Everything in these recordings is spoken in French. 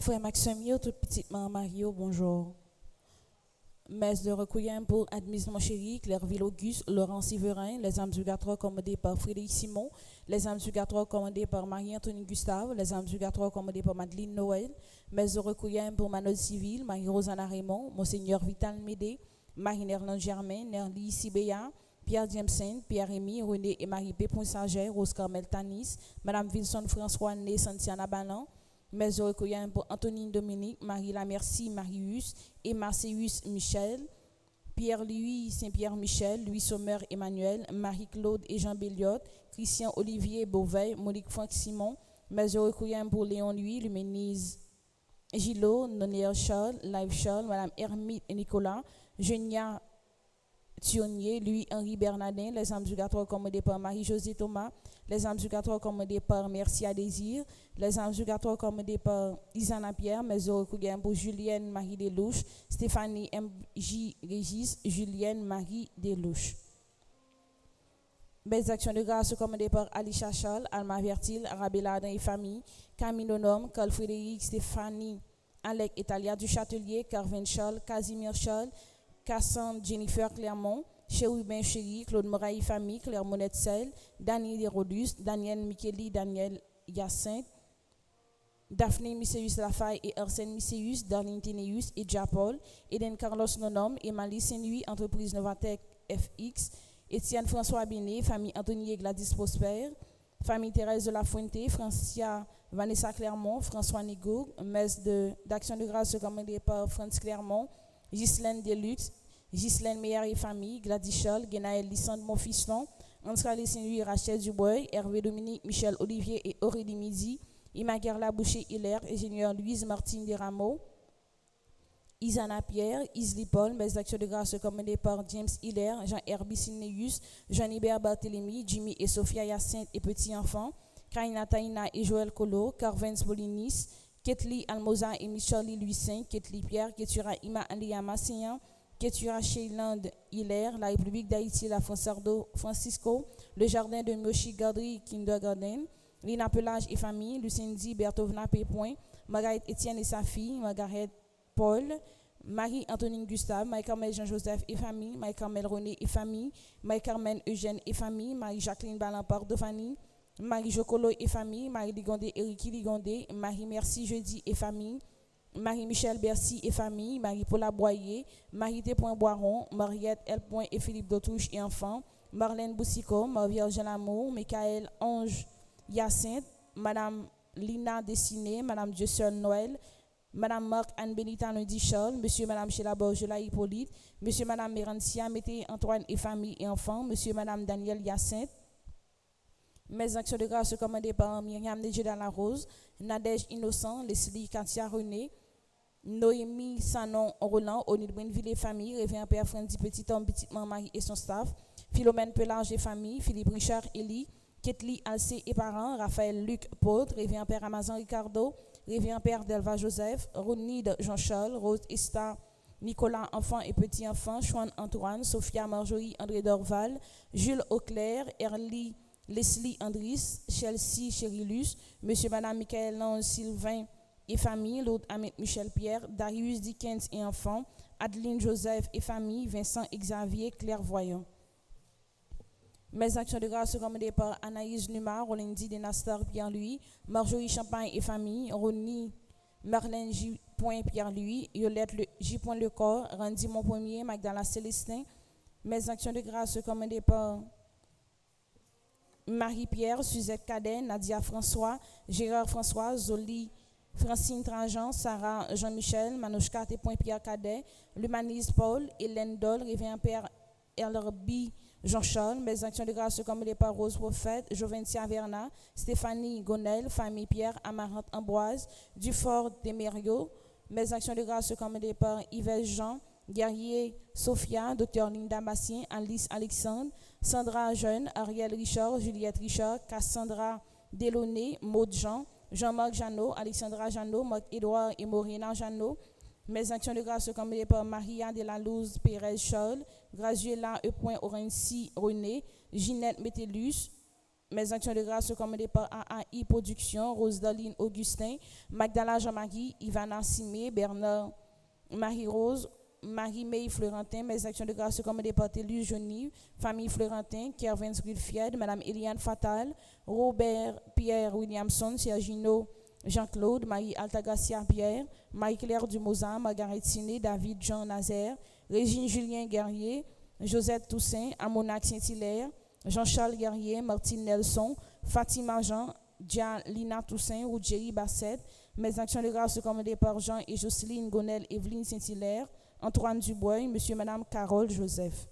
Frère Maxime, toute petite maman Mario, bonjour. Messe de recueillement pour Admise mon chéri, Clairville Auguste, Laurent Séverin, les âmes du Gatrois commandés par Frédéric Simon, les âmes du Gatrois commandés par Marie-Antoine Gustave, les âmes du Gatrois commandés par Madeleine Noël, messe de recueillement pour Manol Civil, Marie-Rosanna Raymond, Monseigneur Vital Médé, Marie-Nerland Germain, Nerly Sibéa, Pierre Jameson, Pierre-Rémy, René et Marie-P. Sager, Rose Carmel Tanis, Madame Wilson François Né Santiana Balan, messe de recueillement pour Antonine Dominique, Marie Lamercie, Marius et Marcellus Michel, Pierre-Louis Saint-Pierre Michel, Louis Sommer Emmanuel, Marie-Claude et Jean Béliot, Christian Olivier Beauvais, Monique Franck Simon, messe de recueillement pour Léon Louis, Luménise Gillot, Nonéer Charles, Live Charles, Madame Hermite et Nicolas, Genia Thionnier, Louis-Henri Bernardin, les âmes du Gatrois commandés par Marie-Josée Thomas, les âmes du Gatrois commandés par Merci à Désir, les âmes du Gatrois commandés par Isana Pierre, mais pour Julienne Marie Delouche, Stéphanie M.J. Régis, Julienne Marie Delouche. Belles actions de grâce commandées par Ali Chachal, Alma Vertil, Arabella Adam et famille, Camille Nonom, Carl Frédéric, Stéphanie, Alec et Talia du Châtelier, Carvin Charles, Casimir Charles, Cassandre Jennifer Clermont, Chérubin Chéri, Claude Moraï Famille, Claire Monette Sel, Daniel Rodus, Daniel Micheli, Daniel Yacinthe, Daphné Misséus Lafaille et Arsène Misséus, Darlene Ténéus et Japol, Eden Carlos Nonom, Emily Saint-Louis, Entreprise Novatec FX, Étienne François Béné, famille Anthony et Gladys Prosper, famille Thérèse de la Fuente, Francia Vanessa Clermont, François Nigour, messe d'action de grâce commandée par France Clermont, Ghislaine Deluxe, Ghislaine Meyer et famille, Gladys Charles, Genaël Lissandre Monfiston, Anstrale Saint-Louis, Rachel Dubois, Hervé Dominique, Michel Olivier et Aurélie Midi, Imagerla Boucher-Hilaire, ingénieur Louise Martine Desrameaux, Isana Pierre, Isli Paul, messe d'action de grâce commandée par James Hilaire, Jean-Herbie Sinéus, Jean-Hubert Barthélemy, Jimmy et Sophia Hyacinthe et Petit Enfant, Kaina Taina et Joël Colo, Carvens Bolinis, Ketli Almoza et Michali Louis V, Ketli Pierre, Ketura Ima Andiyama Sian, Ketura Sheyland Hilaire, la République d'Haïti, la Fransardo Francisco, le jardin de Moshi Gardry Kindergarten, Lina Pelage et famille, Lucindy Bertovna Pépoint, Margaret Etienne et sa fille, Margaret Paul, Marie-Antonine Gustave, Marie-Carmel Jean-Joseph et famille, Marie-Carmel René et famille, Marie-Carmen Eugène et famille, Marie-Jacqueline Balampard de famille, Marie-Jocolo et famille, Marie-Ligondé Eriki Ligondé, Marie-Merci Jeudi et famille, Marie-Michel Bercy et famille, Marie-Paula Boyer, Marie-T. Boiron, Mariette L. et Philippe Dautouche et enfants, Marlène Boussico, Marie-Vierge Lamour, Michael Ange Hyacinthe, Madame Lina Dessiné, Madame Dieu-Seul Noël, Madame Marc Anne Benita Lundi Charles, Monsieur Madame Sheila Borgela Hippolyte, Monsieur Madame Mérancia Mété Antoine et famille et enfants, Monsieur Madame Daniel Hyacinthe, Mes actions de grâce commandées par Myriam Nejeda La Rose, Nadège Innocent, Leslie Katia René, Noémie Sanon Roland, Onil Brinville et famille, Révérend Père Frandy Petit Homme, Petit Marie et son staff, Philomène Pelage et famille, Philippe Richard Elie, Ketli Alcé et parents, Raphaël Luc Paudre, Révérend Père Amazon Ricardo, Révérend Père Delva Joseph, Ronide Jean-Charles, Rose Esta, Nicolas Enfant et Petit Enfant, Chouane Antoine, Sophia Marjorie André Dorval, Jules Auclair, Erly Leslie Andris, Chelsea Cherilus, Monsieur Madame Michael Lange Sylvain et famille, l'autre Amit Michel Pierre, Darius Dickens et enfants, Adeline Joseph et famille, Vincent Xavier Clairvoyant. Mes actions de grâce commandées par Anaïs Numa, Rolindi Denastar Pierre-Louis, Marjorie Champagne et famille, Ronnie Marlène J. Pierre-Louis, Yolette J. Lecor, Randy Montpremier, Magdala Célestin. Mes actions de grâce commandées par Marie-Pierre, Suzette Cadet, Nadia François, Gérard François, Zoli Francine Trajan, Sarah Jean-Michel, Manouchka Pierre Cadet, l'humaniste Paul, Hélène Dole, Révérend Père LRB Jean-Charles. Mes actions de grâce commandées par Rose Prophète, Joventia Verna, Stéphanie Gonel, Famille Pierre, Amarante Ambroise, Dufort Demerio. Mes actions de grâce commandées par Yves Jean, Guerrier Sophia, Dr Linda Massien, Alice Alexandre, Sandra Jeune, Ariel Richard, Juliette Richard, Cassandra Delaunay, Maud Jean, Jean-Marc Jeannot, Alexandra Jeannot, Marc-Édouard et Morena Jeannot. Mes actions de grâce commandées par Maria de la Luz Pérez Charles, Grazuela E. Orensi René, Ginette Métellus. Mes actions de grâce commandées par AAI Production, Rose Daline Augustin, Magdala Jean-Marie, Ivana Simé, Bernard Marie-Rose, Marie-May Florentin. Mes actions de grâce commandées par Télus Jonive, Famille Florentin, Kervin Wilfied, Madame Eliane Fatal, Robert Pierre Williamson, Sergino Jean-Claude, Marie Altagracia Pierre, Marie-Claire Dumosa, Margaret Siné, David Jean Nazaire, Régine Julien Guerrier, Josette Toussaint, Amonac Saint-Hilaire, Jean-Charles Guerrier, Martine Nelson, Fatima Jean, Lina Toussaint, Rougéry Bassette. Mes actions de grâce commandées par Jean et Jocelyne Gonel, Evelyne Saint-Hilaire, Antoine Dubois, Monsieur et Madame Carole Joseph.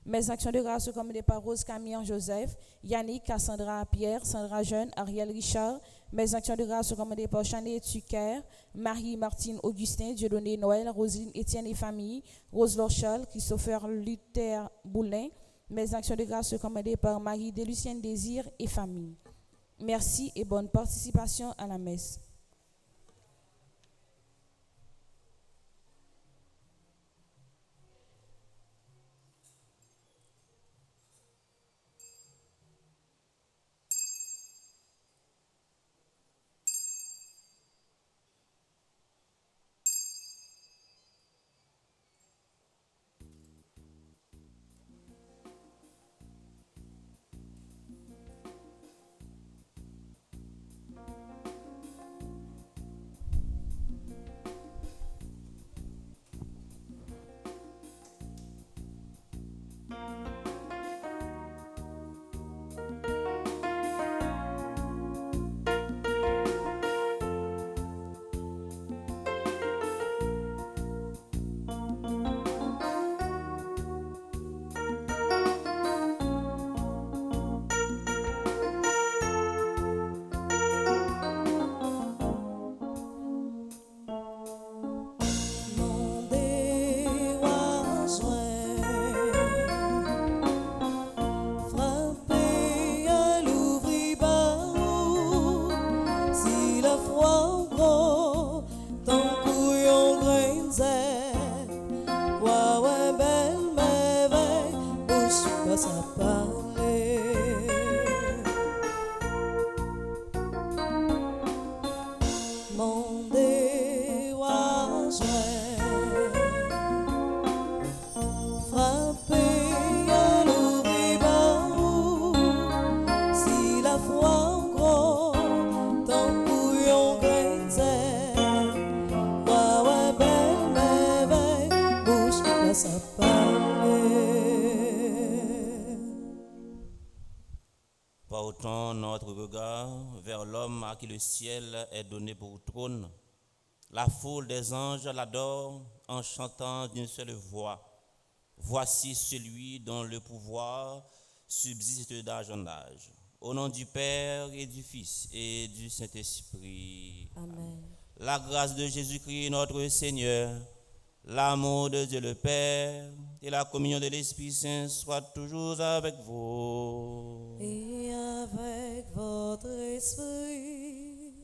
Mes actions de grâce commandées par Rose Camille Joseph, Yannick, Cassandra Pierre, Sandra Jeune, Ariel Richard. Mes actions de grâce commandées par Chané Tucker, Marie-Martine Augustin, Dieudonné Noël, Roselyne Étienne et famille, Rose Lorchal, Christopher Luther Boulin. Mes actions de grâce commandées par Marie Delucienne Désir et famille. Merci et bonne participation à la messe. Portons notre regard vers l'homme à qui le ciel est donné pour trône. La foule des anges l'adore en chantant d'une seule voix. Voici celui dont le pouvoir subsiste d'âge en âge. Au nom du Père et du Fils et du Saint-Esprit. Amen. La grâce de Jésus-Christ notre Seigneur, l'amour de Dieu le Père et la communion de l'Esprit Saint soient toujours avec vous. Et avec votre esprit.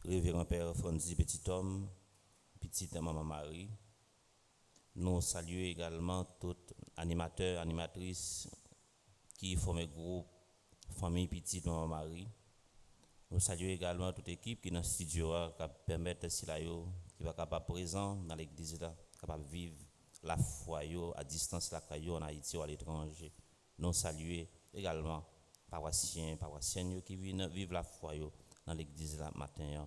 Révérend Père Fonzi, petit homme, petite maman Marie, nous saluons également tous animateurs, animatrices qui forment le groupe Famille Petite Maman Marie. Nous saluons également toute équipe qui est dans le studio qui permet si là qui va capable présent dans l'église là, capable vivre la foi à distance là en Haïti ou à l'étranger. Nous saluons également paroissiens, paroissiennes qui viennent vivre la foi dans l'église là matin.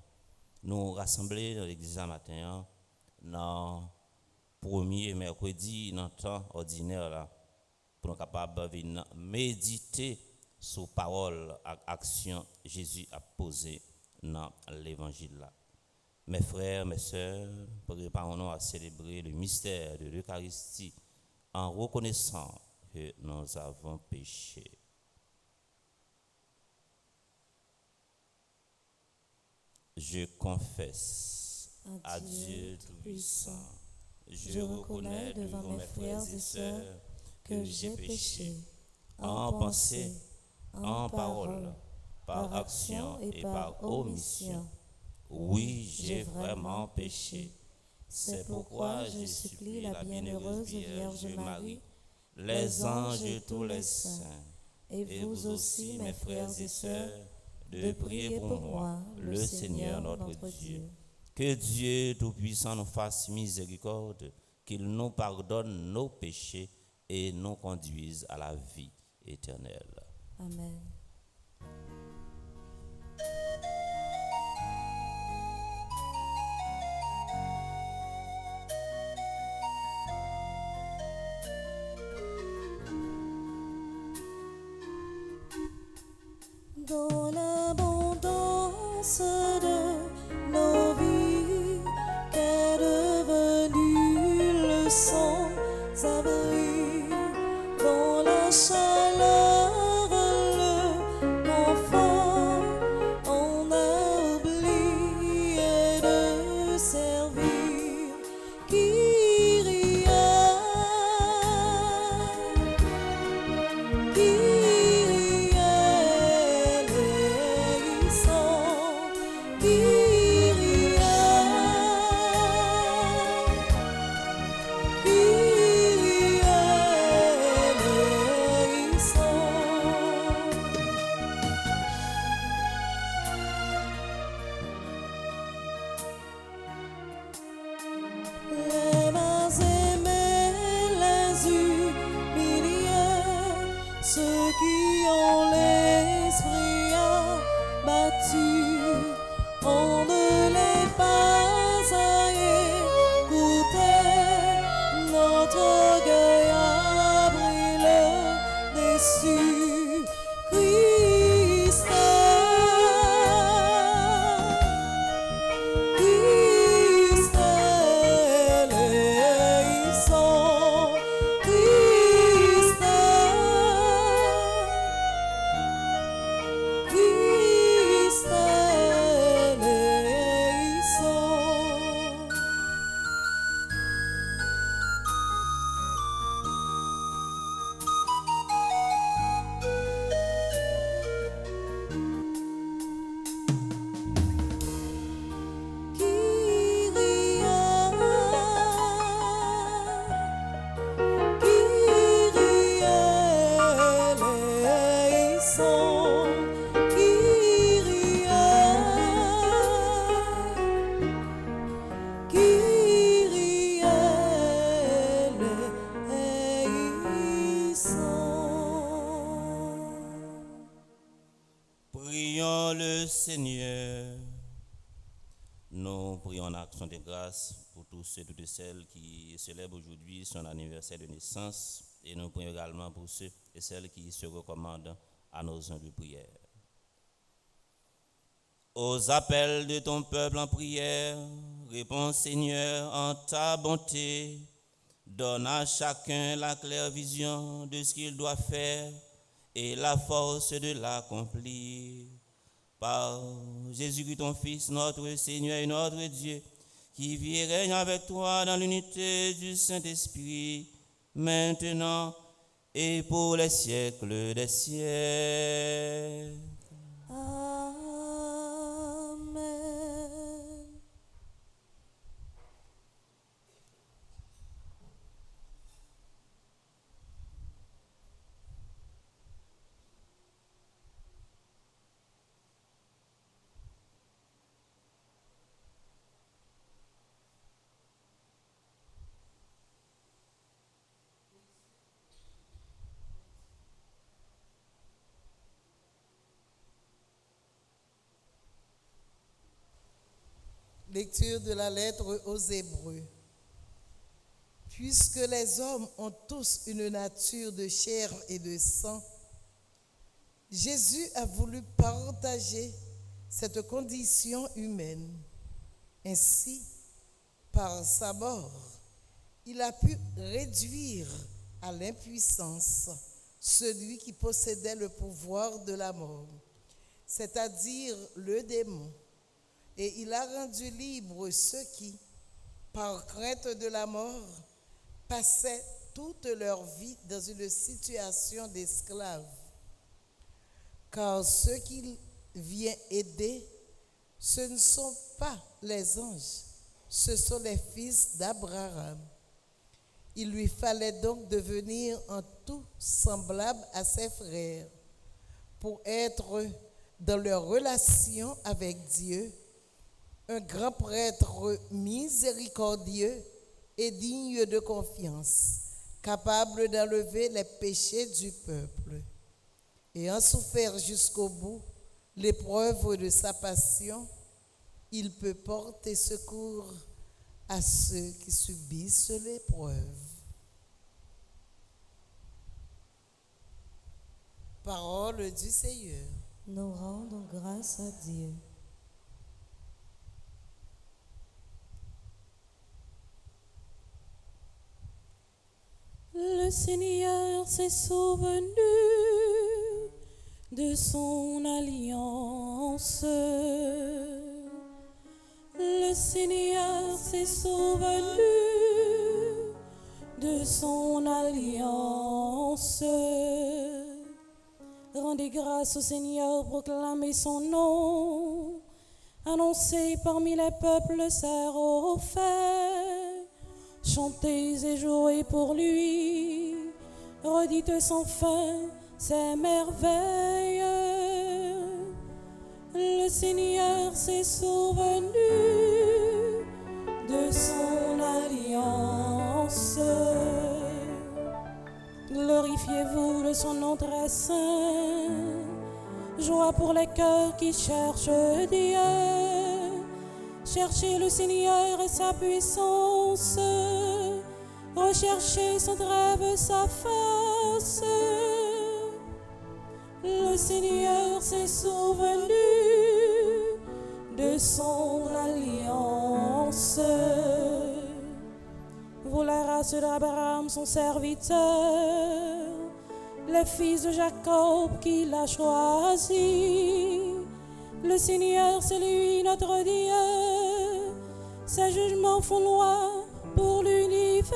Nous rassemblons dans l'église là matin dans premier mercredi dans le temps ordinaire là pour nous capables de méditer sur parole et action Jésus a posé dans l'évangile là. Mes frères, mes sœurs, préparons-nous à célébrer le mystère de l'Eucharistie en reconnaissant que nous avons péché. Je confesse à Dieu Tout-Puissant, je reconnais devant mes frères et sœurs que j'ai péché en pensée, en parole, par action et par omission. Oui, j'ai vraiment péché. C'est pourquoi je supplie la bienheureuse Vierge Marie, les anges et tous les saints, et vous aussi, mes frères et sœurs, de prier pour moi, le Seigneur notre Dieu. Que Dieu Tout-Puissant nous fasse miséricorde, qu'il nous pardonne nos péchés et nous conduise à la vie éternelle. Amen. Dans l'abondance de nos vies, qu'est devenu le sans-abri. Dans la chaleur, le confort, on a oublié de servir. Kyrie, Kyrie eleison, Kyrie les mains aimées, les humiliés, ceux qui ont l'esprit abattu, on ne les pas à écouter, notre orgueil a brûlé déçu. Christ, Christ eleison, Christ, Christ eleison. Kyrie, Kyrie eleison, Kyrie, Kyrie eleison. Prions le Seigneur. Nous prions en action de grâce pour tous ceux et toutes celles qui célèbrent aujourd'hui son anniversaire de naissance. Et nous prions également pour ceux et celles qui se recommandent à nos humbles prières. Aux appels de ton peuple en prière, réponds Seigneur en ta bonté. Donne à chacun la claire vision de ce qu'il doit faire et la force de l'accomplir. Par Jésus-Christ, ton Fils, notre Seigneur et notre Dieu, qui vit et règne avec toi dans l'unité du Saint-Esprit, maintenant et pour les siècles des siècles. Amen. Lecture de la lettre aux Hébreux. Puisque les hommes ont tous une nature de chair et de sang, Jésus a voulu partager cette condition humaine. Ainsi, par sa mort, il a pu réduire à l'impuissance celui qui possédait le pouvoir de la mort, c'est-à-dire le démon. Et il a rendu libres ceux qui, par crainte de la mort, passaient toute leur vie dans une situation d'esclave. Car ceux qu'il vient aider, ce ne sont pas les anges, ce sont les fils d'Abraham. Il lui fallait donc devenir en tout semblable à ses frères pour être dans leur relation avec Dieu un grand prêtre miséricordieux et digne de confiance, capable d'enlever les péchés du peuple. Ayant souffert jusqu'au bout l'épreuve de sa passion, il peut porter secours à ceux qui subissent l'épreuve. Parole du Seigneur. Nous rendons grâce à Dieu. Le Seigneur s'est souvenu de son alliance. Le Seigneur s'est souvenu de son alliance. Rendez grâce au Seigneur, proclamez son nom. Annoncez parmi les peuples ses faits. Chantez et jouez pour lui. Redites sans fin ses merveilles. Le Seigneur s'est souvenu de son alliance. Glorifiez-vous de son nom très saint. Joie pour les cœurs qui cherchent Dieu. Cherchez le Seigneur et sa puissance. Recherchez sans trêve sa face. Le Seigneur s'est souvenu de son alliance. Vous, la race d'Abraham, son serviteur, les fils de Jacob qu'il a choisi. Le Seigneur, c'est lui notre Dieu. Ses jugements font loi pour l'univers.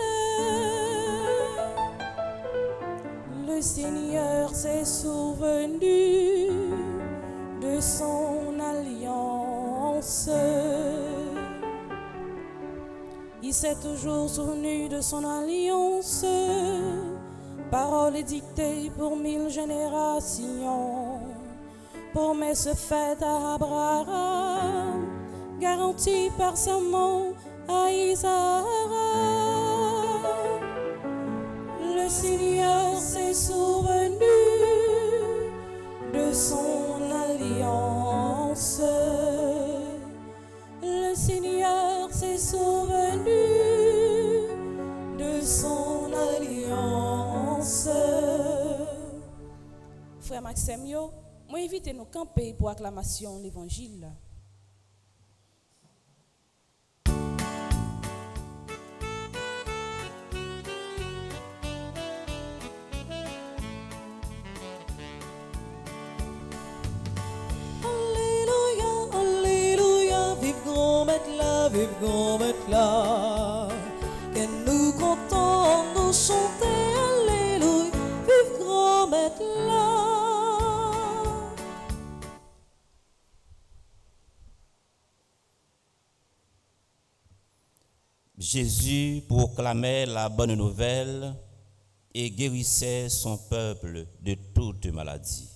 Le Seigneur s'est souvenu de son alliance. Il s'est toujours souvenu de son alliance. Parole édictée pour 1000 générations. Promesse faite à Abraham, garantie par serment à Isaac. Le Seigneur s'est souvenu de son alliance. Le Seigneur s'est souvenu de son alliance. Frère Maxime, yo, moi invite nous camper pour acclamation l'évangile. vive grand là. Que nous comptons, nous chanter, alléluia, vive grand là. Jésus proclamait la bonne nouvelle et guérissait son peuple de toute maladie.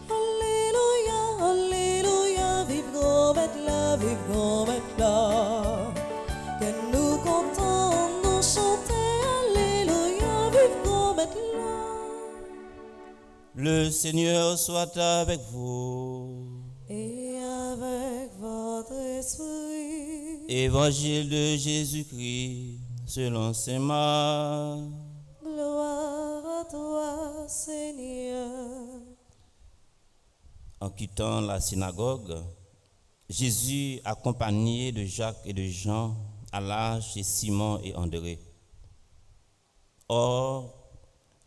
Alléluia, alléluia, vive grand là, vive grand là. Que nous comptons, nous chanter, alléluia, vive grand là. Le Seigneur soit avec vous. Et avec votre esprit. Évangile de Jésus-Christ selon saint Marc. Gloire à toi, Seigneur. En quittant la synagogue, Jésus, accompagné de Jacques et de Jean, alla chez Simon et André. Or,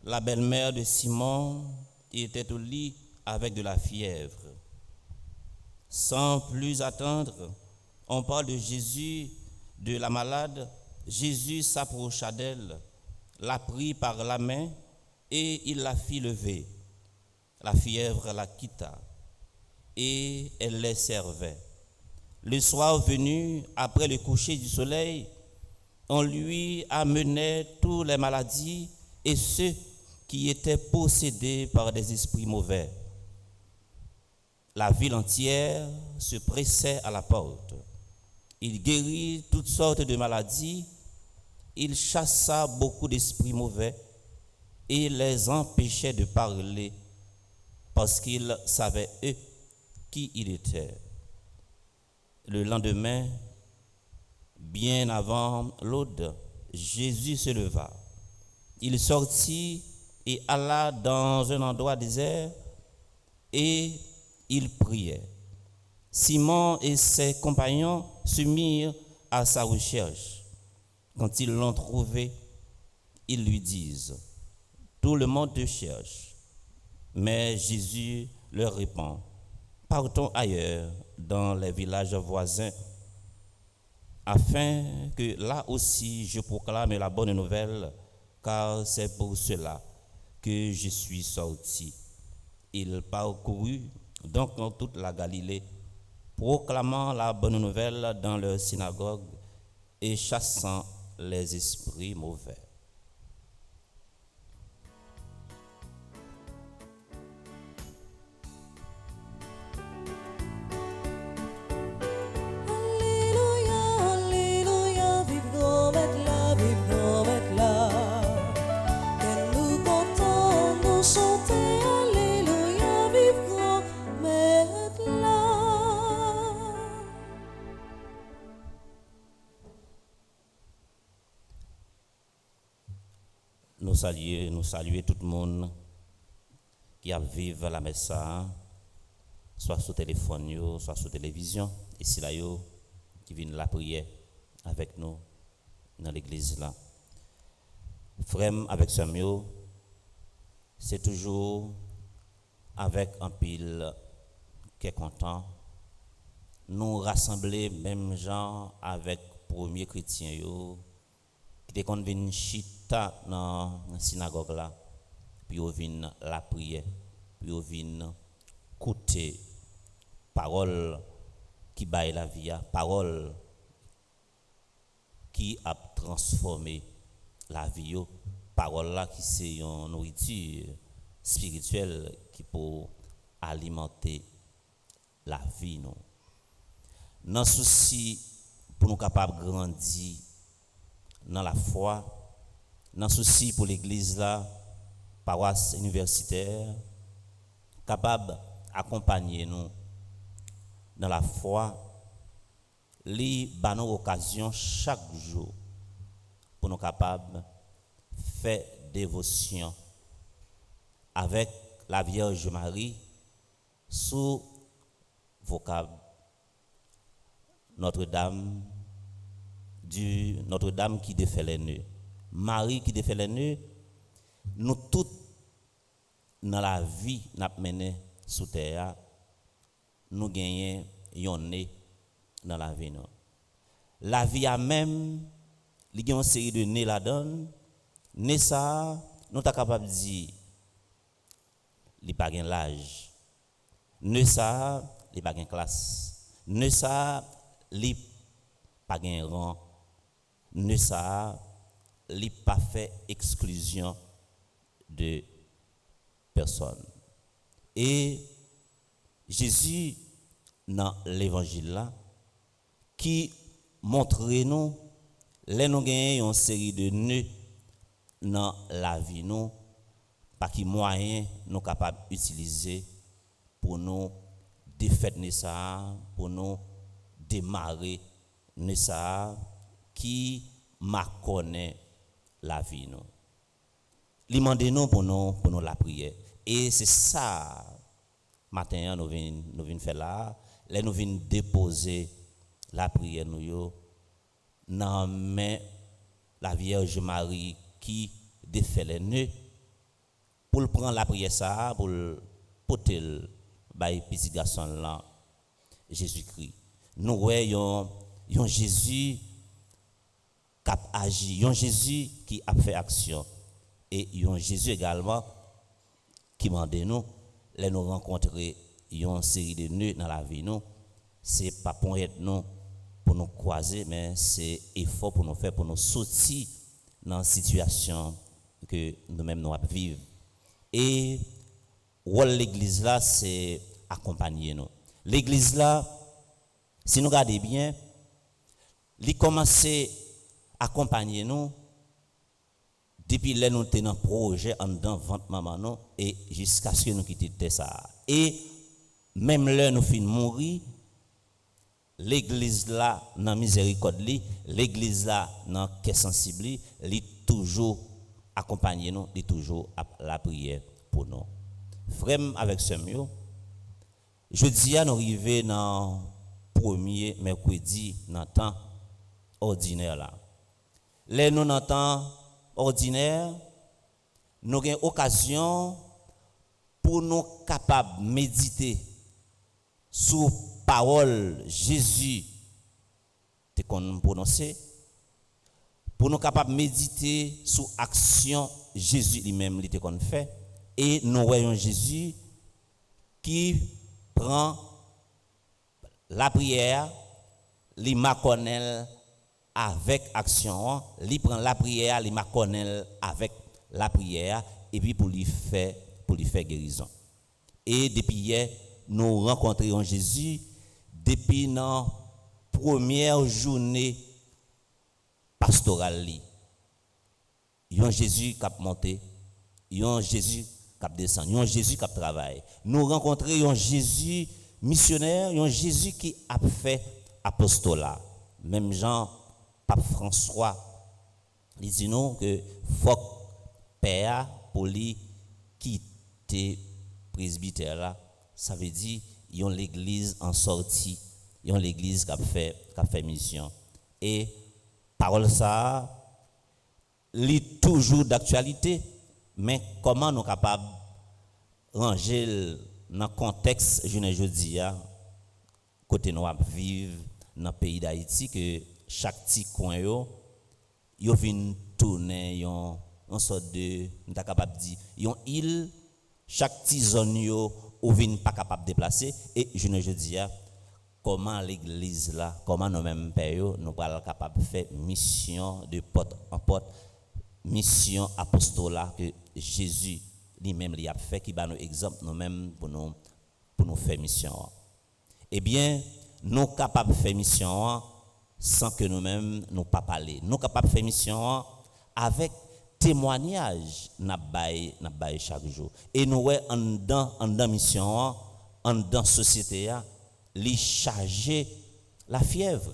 la belle-mère de Simon était au lit avec de la fièvre. Sans plus attendre, on parle de Jésus, de la malade. Jésus s'approcha d'elle, la prit par la main et il la fit lever. La fièvre la quitta et elle les servait. Le soir venu, après le coucher du soleil, on lui amenait toutes les maladies et ceux qui étaient possédés par des esprits mauvais. La ville entière se pressait à la porte. Il guérit toutes sortes de maladies, il chassa beaucoup d'esprits mauvais et les empêchait de parler parce qu'il savait eux qui il était. Le lendemain, bien avant l'aube, Jésus se leva. Il sortit et alla dans un endroit désert et il priait. Simon et ses compagnons se mirent à sa recherche. Quand ils l'ont trouvé, ils lui disent: tout le monde te cherche. Mais Jésus leur répond: partons ailleurs, dans les villages voisins, afin que là aussi je proclame la bonne nouvelle, car c'est pour cela que je suis sorti. Il parcourut donc dans toute la Galilée, proclamant la bonne nouvelle dans leur synagogue et chassant les esprits mauvais. Nous saluer tout le monde qui a vécu la messe, soit sur téléphone, soit sur télévision, et si là, qui viennent la prière avec nous dans l'église là. Frère avec Samuel, c'est toujours avec un pile qui est content. Nous rassembler même gens avec premier chrétien qui était qu'on vient chita dans la synagogue là, puis on vient la prière, puis on vient écouter parole qui baille la vie, parole qui a transformé la vie, parole là qui c'est une nourriture spirituelle qui peut alimenter la vie nous. Dans souci pour nous capables de grandir dans la foi, dans souci pour l'église là, paroisse universitaire, capable d'accompagner nous dans la foi, li ba nous occasion chaque jour pour nous capables faire dévotion avec la Vierge Marie sous vocable Notre-Dame qui défait les nœuds, Marie qui défait les nœuds. Nous toutes dans la vie n'a mené sous terre, nous gagnons un nez dans la vie. La vie a même, il y a une série de nez là-dedans. Nez ça, nous sommes capables de dire, il n'y a pas de l'âge. Nez ça, il n'y a pas de classe. Nez ça, il n'y a pas de rang. Nez ça, il n'y a pas fait exclusion de personne. Et Jésus, dans l'évangile là, qui montre nous, les nous gagnons une série de nœuds dans la vie, nous, par qui moyen nous capables d'utiliser pour nous défaire ça, pour nous démarrer ça, qui m'a connaît la vie nous. Li mande nous pour nous la prière. Et c'est ça matin nous venons faire là, là nous venons déposer la prière nous yo dans main la Vierge Marie qui défait les nœuds pour prendre la prière ça pour porter bay petit garçon là Jésus-Christ. Nous voyons un Jésus qui a agi, un Jésus qui a fait action et un Jésus également qui mande nous les nous rencontrer une série de nœuds dans la vie nous. C'est pas pour être nous pour nous croiser, mais c'est effort pour nous faire pour nous sortir dans la situation que nous-mêmes nous vivons. Et l'église là, c'est accompagner nous. L'église là, si nous regardons bien, il commence à accompagner nous depuis là nous tenons projet en dedans vente maman nous et jusqu'à ce que nous quittions ça. Et même là nous finissons mourir. L'église là dans miséricorde l'église là dans cœur sensible li toujours accompagner nous, li toujours la prière pour nous. Frère avec ce mieux jeudi à nous arriver dans premier mercredi dans temps ordinaire là. Là nous dans temps ordinaire nous avons occasion pour nous capables méditer sur parole Jésus te qu'on prononcer pour nous capables méditer sur action Jésus lui-même li te qu'on fait et nous voyons Jésus qui prend la prière li maconel avec action li prend la prière li maconel avec la prière et puis pour lui faire guérison. Et depuis hier nous rencontrons Jésus depuis notre première journée pastorale. Il y a un Jésus qui a monté, il y a un Jésus qui a descendu, il y a un Jésus qui a travaillé. Nous rencontrons un Jésus missionnaire, il y a un Jésus qui a fait apostolat. Même Jean, Pape François, il dit nous que faut père pour lui quitter presbytère là, ça veut dire il y a l'église en sortie, il y a l'église qui a fait mission. Et parole ça lit toujours d'actualité, mais comment nous capables ranger dans le contexte jeudi côté nous vivre dans le pays d'Haïti que chaque petit coin yo vient tourner en sorte de nous capable dire une île chaque petite zone yo ou vient pas capable de déplacer et jeudi comment l'église là comment nous mêmes pères nous pas capable de faire mission de porte en porte mission apostolat que Jésus lui-même lui a fait qui va nous exemple nous mêmes pour nous faire mission. Eh bien nous capables de faire mission sans que nous-mêmes nous pas parler. Nous capables de faire mission avec témoignage n'a bail chaque jour. Et nous en dans mission en dans société li charger la fièvre.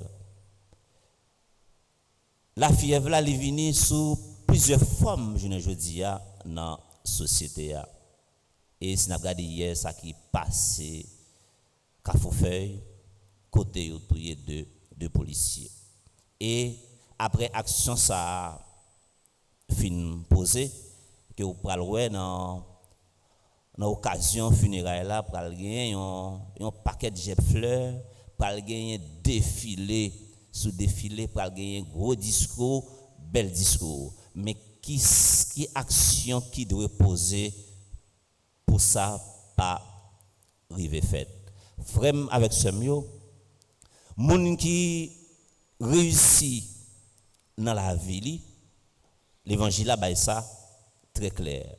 La fièvre là li vini sous plusieurs formes je dis dans la société. Et si nous regardons hier ça qui passé Cafoufeuille côté de policiers. Et après action ça fin posé que vous parlez dans dans occasion funéraire là pour gagner un paquet de jets de fleurs, pour gagner défilé sous défilé, pour gagner gros discours, bel discours. Mais qui action qui doit poser pour ça pas arriver fait. Frère avec ce mieux, moun qui réussit dans la vie, l'évangile là ça très clair.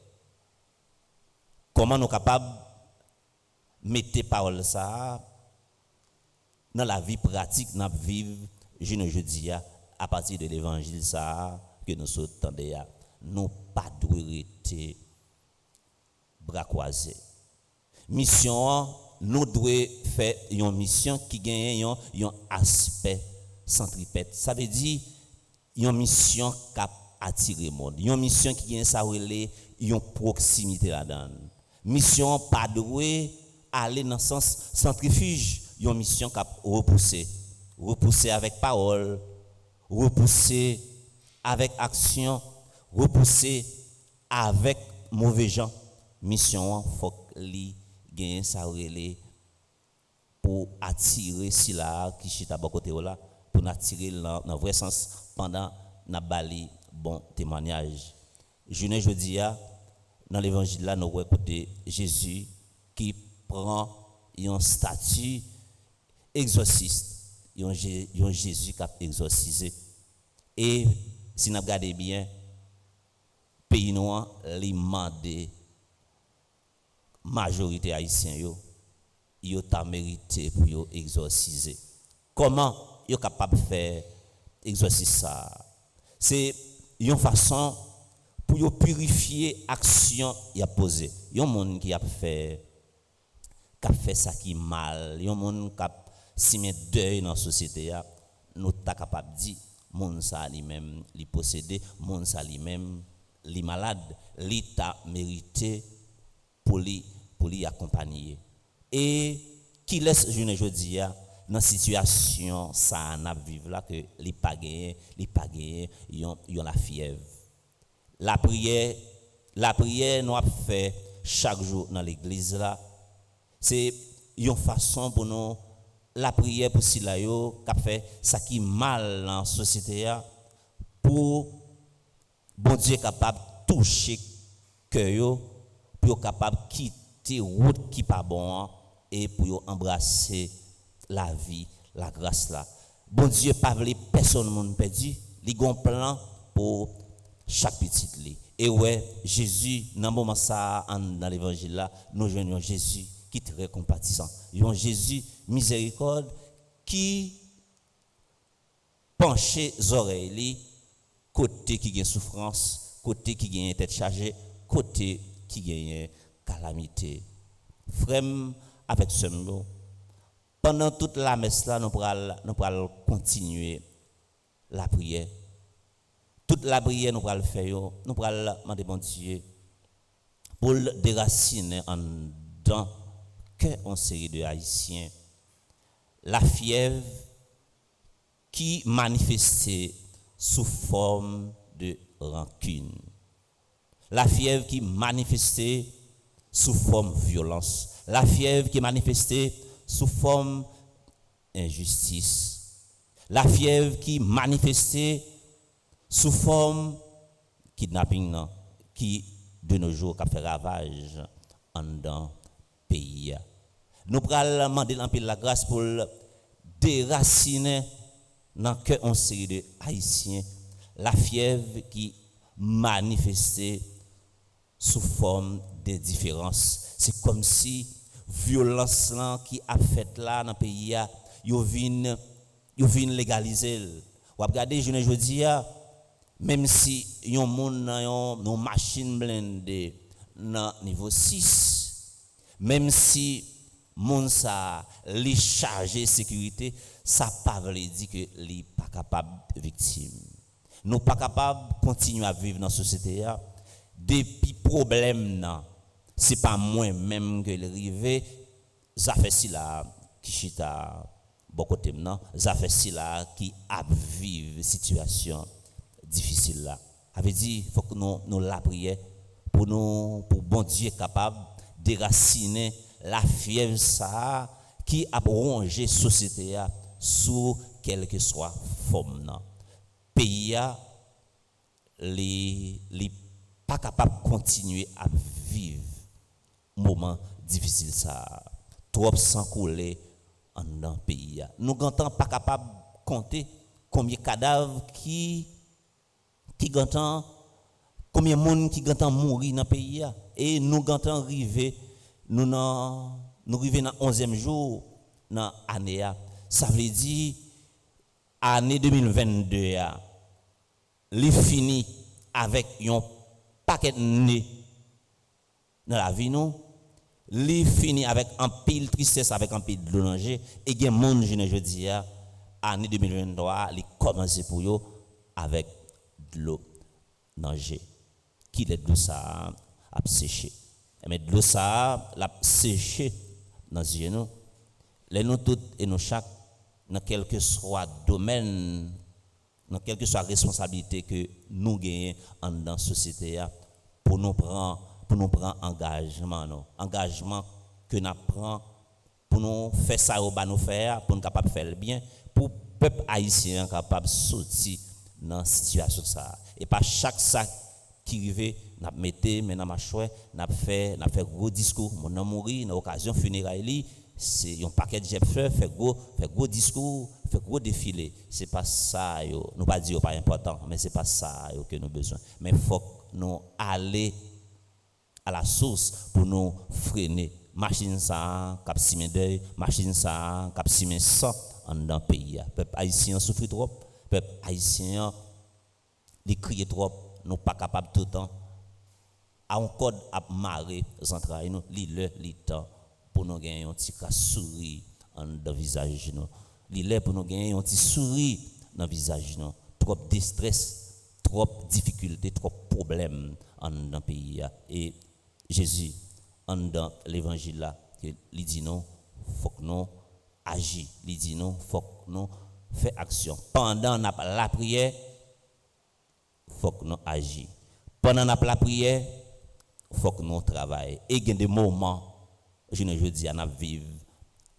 Comment nous sommes capables de mettre parole ça dans la vie pratique, dans la vie jeudi à partir de l'évangile ça que nous entendons, nous pas devons rester bras croisés. Mission, nous devons faire une mission qui gagne un aspect centripète. Ça veut dire une mission qui attire le monde. Une mission qui gagne ça relais une proximité là-dedans. Mission pas doit aller dans le sens centrifuge. Une mission qui repousser avec parole, repousser avec action, repousser avec mauvais gens. Mission faut li gagne ça relais pour attirer si là qui chita bon côté là pour attirer dans le vrai sens pendant n'a bali bon témoignage. Je dis dans l'évangile là nous écouter Jésus qui prend un statut exorciste, un Jésus qui a exorcisé. Et si nous regardons bien, pays noir li mandé majorité haïtien yo t'a mérité pour yo exorciser. Comment yo capable de faire exorciser ça? C'est une façon pour yo purifier action y a posé. Yon monde qui a fait ça qui mal, yon monde qui a simé deuil dans la société a, nous ta capable dire monde ça lui-même li possédé, monde ça lui-même li malade, li ta mérité pour lui accompagner. Et qui laisse jeudi dans situation ça n'a vivre là que li pas gagné yon la fièvre. La prière nous a fait chaque jour dans l'église là, c'est une façon pour nous la prière pour si là yo qu'a fait ça qui mal dans la société pour bon Dieu capable toucher cœur yo pour capable quitter route qui pas bon et pour embrasser la vie, la grâce là. Bon Dieu pas veut personne monde perdu, il gon plan pour chaque petite li. Et ouais, Jésus dans moment ça dans l'évangile là, nous joignons Jésus qui est très compatissant. Un Jésus miséricorde qui penche les oreilles côté qui gagne souffrance, côté qui gagne tête chargée, côté qui gagne calamité. Frère avec ce mot, pendant toute la messe là, nous pourrons continuer la prière. Toute la prière nous pourrons le faire, nous pourrons demander bon Dieu pour déraciner en dedans qu'une série de Haïtiens la fièvre qui manifestait sous forme de rancune. La fièvre qui manifestait sous forme de violence. La fièvre qui manifestait sous forme d'injustice. La fièvre qui manifestait sous forme kidnapping qui de nos jours a fait ravage en dans le pays. Nous allons demander la grâce pour déraciner dans le cœur série de Haïtiens la fièvre qui manifestait sous forme de différence. C'est comme si violence qui a fait là dans le pays, yo vinn légaliser. Ou regardez je dis même si yon moun nan machine blindée dans niveau 6, même si moun sa li chargé sécurité, ça pas veut dire que li pas capable victime. Nous pas capable continuer à vivre dans la société depuis problème nan. C'est pas moi même que l'arrivée ça fait si là qui chita bon côté nan, ça fait si là qui a vivre situation difficile là. Ça veut dire faut que nous la prière pour bon Dieu capable déraciner la fièvre ça qui a rongé société a sous quelle que soit forme nan. Pays a les pas capable continuer à vivre moment difficile ça. Trop sang couler en dans pays a. Nous gantan pas capable compter combien de cadavres qui gantan combien de monde qui gantan mourir dans pays a et nous gantan arriver nous arriver dans 11e jour dans année a. Ça veut dire année 2022 a li fini avec un paquet de nez dans la vie nous li fini avec un pile tristesse avec un pile danger et gen monde je dis année 2023 li commencer pour yo avec de l'eau danger qui l'aide de ça a sécher mais de l'eau ça l'a séché dans yeux nous les nous toutes et nous chaque dans quel que soit domaine dans quelle que soit responsabilité que nous gagnons dans la société pour nous prendre engagement que nous prenons pour nous faire ça au bas nous faire pour nous capable faire le bien pour le peuple haïtien capable de sortir dans situation ça et pas chaque sac qui arrive n'a metté mais n'a machoué n'a fait gros discours mon a mourir dans occasion funérailles c'est un paquet de jeffreux fait gros discours fait gros défilé c'est pas ça yo nous pas dire pas important mais c'est pas ça yo que nous besoin mais faut nous aller à la source pour nous freiner machine ça cap simen deuil machine ça cap simen sang en dans pays peuple haïtien souffre trop peuple haïtien li crier trop nous pas capable tout le temps à un code à marrer entrailles nous li temps pour nous gagner un petit sourire dans visage nous li pour nous gagner un petit sourire dans visage nous trop de stress trop difficultés trop problèmes dans pays et Jésus dans l'évangile là il dit non faut que nous agir il dit non faut que nous faire action pendant la prière faut que nous agir pendant la prière faut que nous travailler et il y a des moments je dis à vivre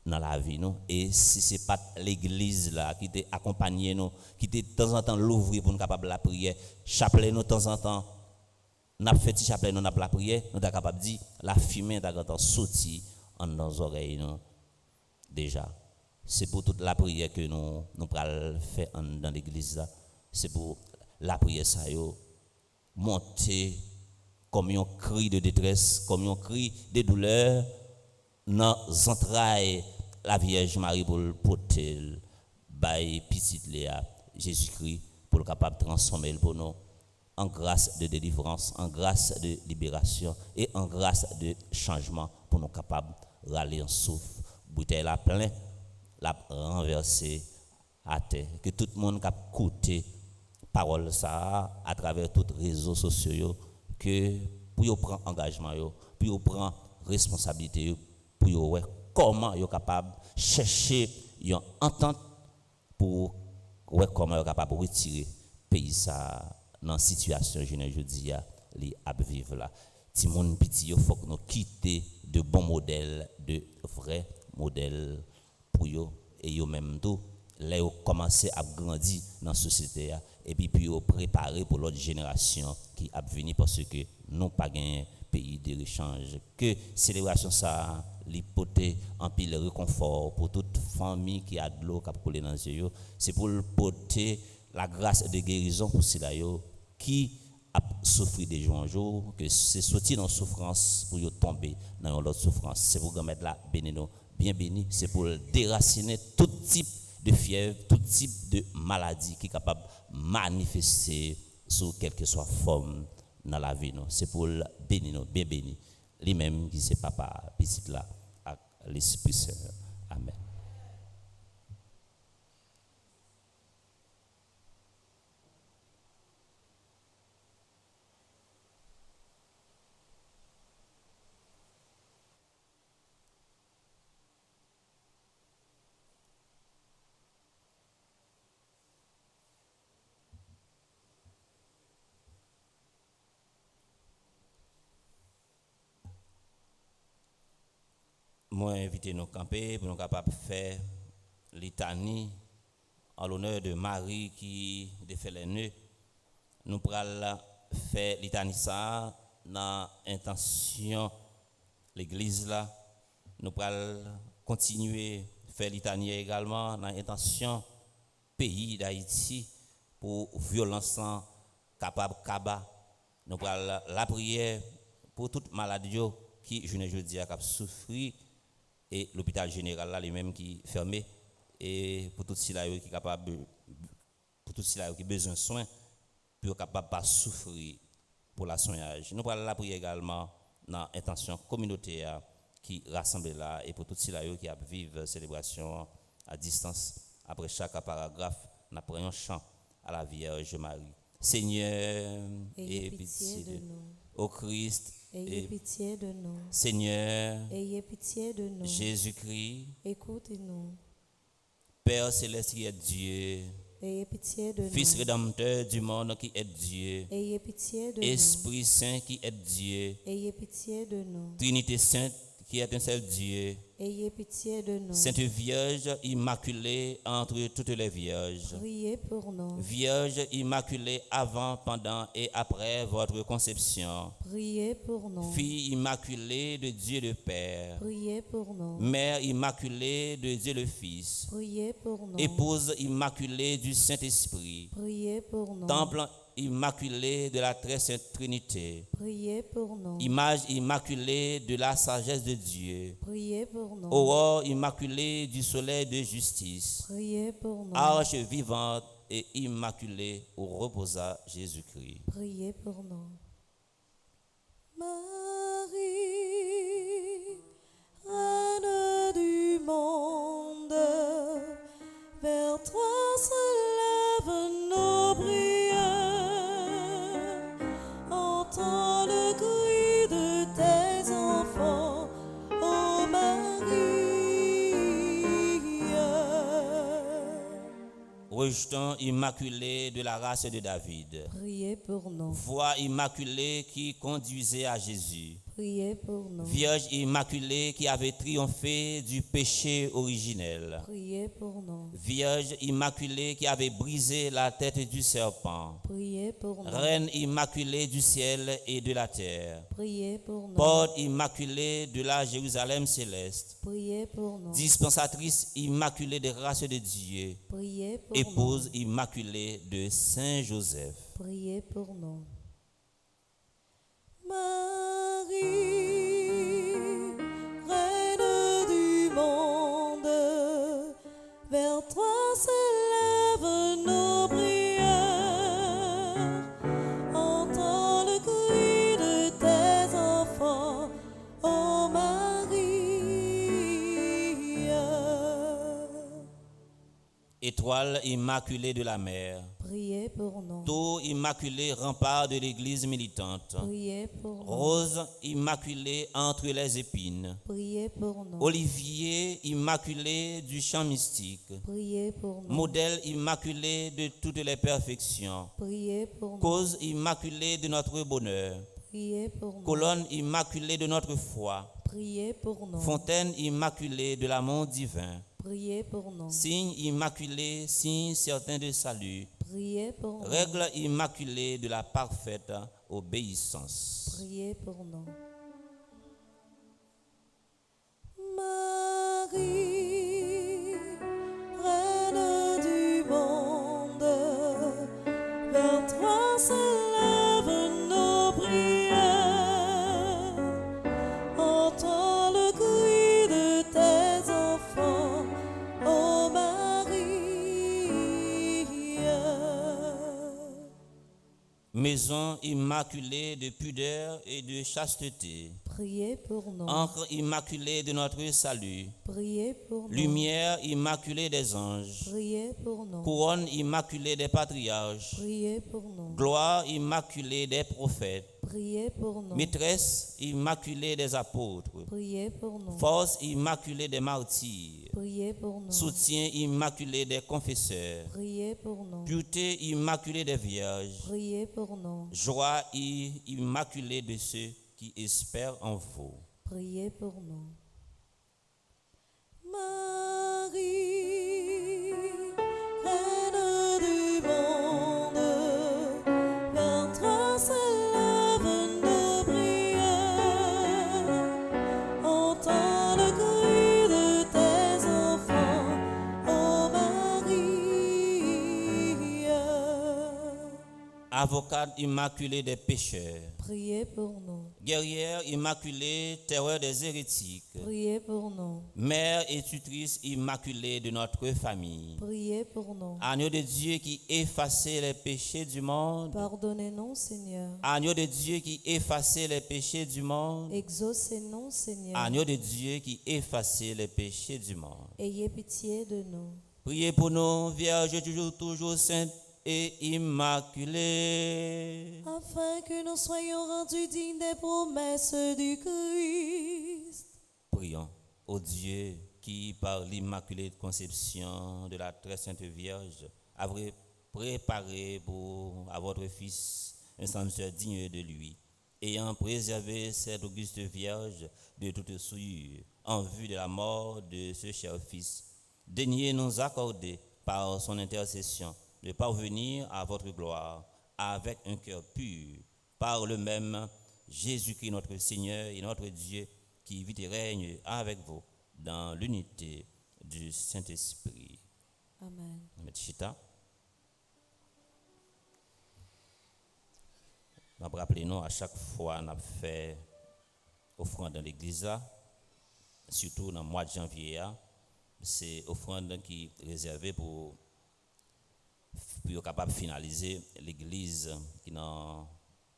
dans la vie nous et si c'est pas l'église là qui t'a accompagné nous qui t'a de temps en temps l'ouvrir pour nous capable la prière chapelet nous de temps en temps n'a fait petit chapelet nous n'a la prière nous t'a capable dire la fumée t'a quand sorti en nos oreilles nous déjà c'est pour toute la prière que nous pral faire dans l'église là c'est pour la prière ça yo monter comme un cri de détresse comme un cri de douleur dans entrailles la Vierge Marie pour le porter by petite Léa Jésus-Christ pour le capable de transformer pour nous en grâce de délivrance en grâce de libération et en grâce de changement pour nous capables de râler en souffle bouteille la plein la renverser à terre que tout le monde cap écouter parole ça à travers tous les réseaux sociaux que pour yo prendre engagement yo pour yo prendre responsabilité yo pour yo ouais comment yo capable chercher une entente pour ouais comment yo capable retirer pays ça dans situation je dis li a vivre là ti moun petit yo faut que nous quitter de bons modèles de vrais modèles pour yo et yo même tout là yo commencer à grandir dans société et puis yo préparer pour l'autre génération qui a venir parce que nous pas gagner pays de l'échange que célébration ça l'hypothèse en pile réconfort pour toute famille qui a de l'eau qui a coulé dans les yeux c'est pour porter la grâce de guérison pour ceux-là qui a souffert de jour en jour que c'est sorti dans souffrance pour y tomber dans l'autre souffrance c'est pour mettre là béni nous bien béni c'est pour déraciner tout type de fièvre tout type de maladie qui est capable de manifester sous quelque que soit forme dans la vie nous c'est pour béni nous bien béni lui-même qui c'est papa petit là à l'Esprit Saint amen. moi invité nous camper pour nous capables faire litanie en l'honneur de Marie qui défait les nœuds. Nous pourrons faire litanie ça dans intention l'église là. Nous pourrons continuer faire litanie également dans intention pays d'Haïti pour violence capable kaba. Nous pourrons la prière pour toute maladie qui je ne dis à cap souffrir et l'hôpital général là lui-même qui fermé et pour tout cela qui capable pour tout cela qui besoin de soins pour capable pas souffrir pour la soignage. Nous pourrons la prière également dans intention communautaire qui rassemble là et pour tout cela qui a vivre célébration à distance après chaque paragraphe nous prenons un chant à la Vierge Marie. Seigneur, ayez pitié de nous. Ô Christ, ayez pitié de nous. Seigneur, ayez pitié de nous. Jésus-Christ, écoutez-nous. Père céleste qui est Dieu, ayez pitié de nous. Fils rédempteur du monde qui est Dieu, ayez pitié de nous. Esprit Saint qui est Dieu, ayez pitié de nous. Trinité Sainte qui est un seul Dieu, ayez pitié de nous. Sainte Vierge immaculée entre toutes les vierges, priez pour nous. Vierge immaculée avant, pendant et après votre conception, priez pour nous. Fille immaculée de Dieu le Père, priez pour nous. Mère immaculée de Dieu le Fils, priez pour nous. Épouse immaculée du Saint-Esprit, priez pour nous. Temple immaculé de la très sainte Trinité, priez pour nous. Image immaculée de la sagesse de Dieu, priez pour nous. Aurore immaculée du soleil de justice, priez pour nous. Arche vivante et immaculée où reposa Jésus-Christ, priez pour nous. Marie, reine du monde, vers toi se lèvent nos prières. Entends le cri de tes enfants, ô Marie. Rejeton immaculé de la race de David, Priez pour nous. Voix immaculée qui conduisait à Jésus, Priez pour nous. Vierge immaculée qui avait triomphé du péché originel, Priez pour nous. Vierge immaculée qui avait brisé la tête du serpent, Priez pour nous. Reine immaculée du ciel et de la terre, Priez pour nous. Porte immaculée de la Jérusalem céleste, Priez pour nous. Dispensatrice immaculée des grâces de Dieu, Priez pour Épouse immaculée de Saint Joseph, nous. Priez pour nous. Marie, reine du monde, vers toi s'élèvent nos prières. Entends le cri de tes enfants, ô Marie. Étoile immaculée de la mer, Priez pour nous. Tour immaculé rempart de l'église militante, Priez pour nous. Rose immaculée entre les épines, Priez pour nous. Olivier immaculé du chant mystique, Priez pour nous. Modèle immaculé de toutes les perfections, Priez pour nous. Cause immaculée de notre bonheur, Priez pour nous. Colonne immaculée de notre foi, Priez pour nous. Fontaine immaculée de l'amour divin, Priez pour nous. Signe immaculé, signe certain de salut, Priez pour nous. Règle immaculée de la parfaite obéissance. Priez pour nous. Marie, reine du monde, vers toi s'élèvent nos prières. Entends le cri de tes enfants, ô Marie. Maison immaculée de pudeur et de chasteté, Priez pour nous. Encre immaculée de notre salut, Priez pour nous. Lumière immaculée des anges, Priez pour nous. Couronne immaculée des patriarches, Priez pour nous. Gloire immaculée des prophètes, Priez pour nous. Maîtresse immaculée des apôtres, Priez pour nous. Force immaculée des martyrs, Priez pour nous. Soutien immaculé des confesseurs, Priez pour nous. Pureté immaculée des vierges, Priez pour nous. Joie immaculée de ceux qui espèrent en vous. Priez pour nous. Marie, reine du monde, vers toi s'élève nos prières. Entends le cri de tes enfants, ô Marie. Avocate immaculée des pécheurs, Priez pour nous, guerrière immaculée, terreur des hérétiques, priez pour nous, mère et tutrice immaculée de notre famille, priez pour nous. agneau de Dieu qui effaçait les péchés du monde, Pardonnez-nous, Seigneur. agneau de Dieu qui effaçait les péchés du monde, Exaucez-nous, Seigneur. agneau de Dieu qui effaçait les péchés du monde. Ayez pitié de nous. Priez pour nous, Vierge toujours sainte et immaculée. Afin que nous soyons rendus dignes des promesses du Christ. Prions au Dieu qui, par l'immaculée conception de la très sainte Vierge, a préparé à votre Fils un sanctuaire digne de lui, ayant préservé cette auguste Vierge de toute souillure en vue de la mort de ce cher Fils. Daignez nous accorder par son intercession de parvenir à votre gloire avec un cœur pur, par le même Jésus-Christ notre Seigneur et notre Dieu, qui vit et règne avec vous dans l'unité du Saint-Esprit. Amen. Chita. Rappelez-nous à chaque fois qu'on a fait offrande dans l'église, surtout dans le mois de janvier, c'est offrande qui est réservée pour être capable de finaliser l'église qui est dans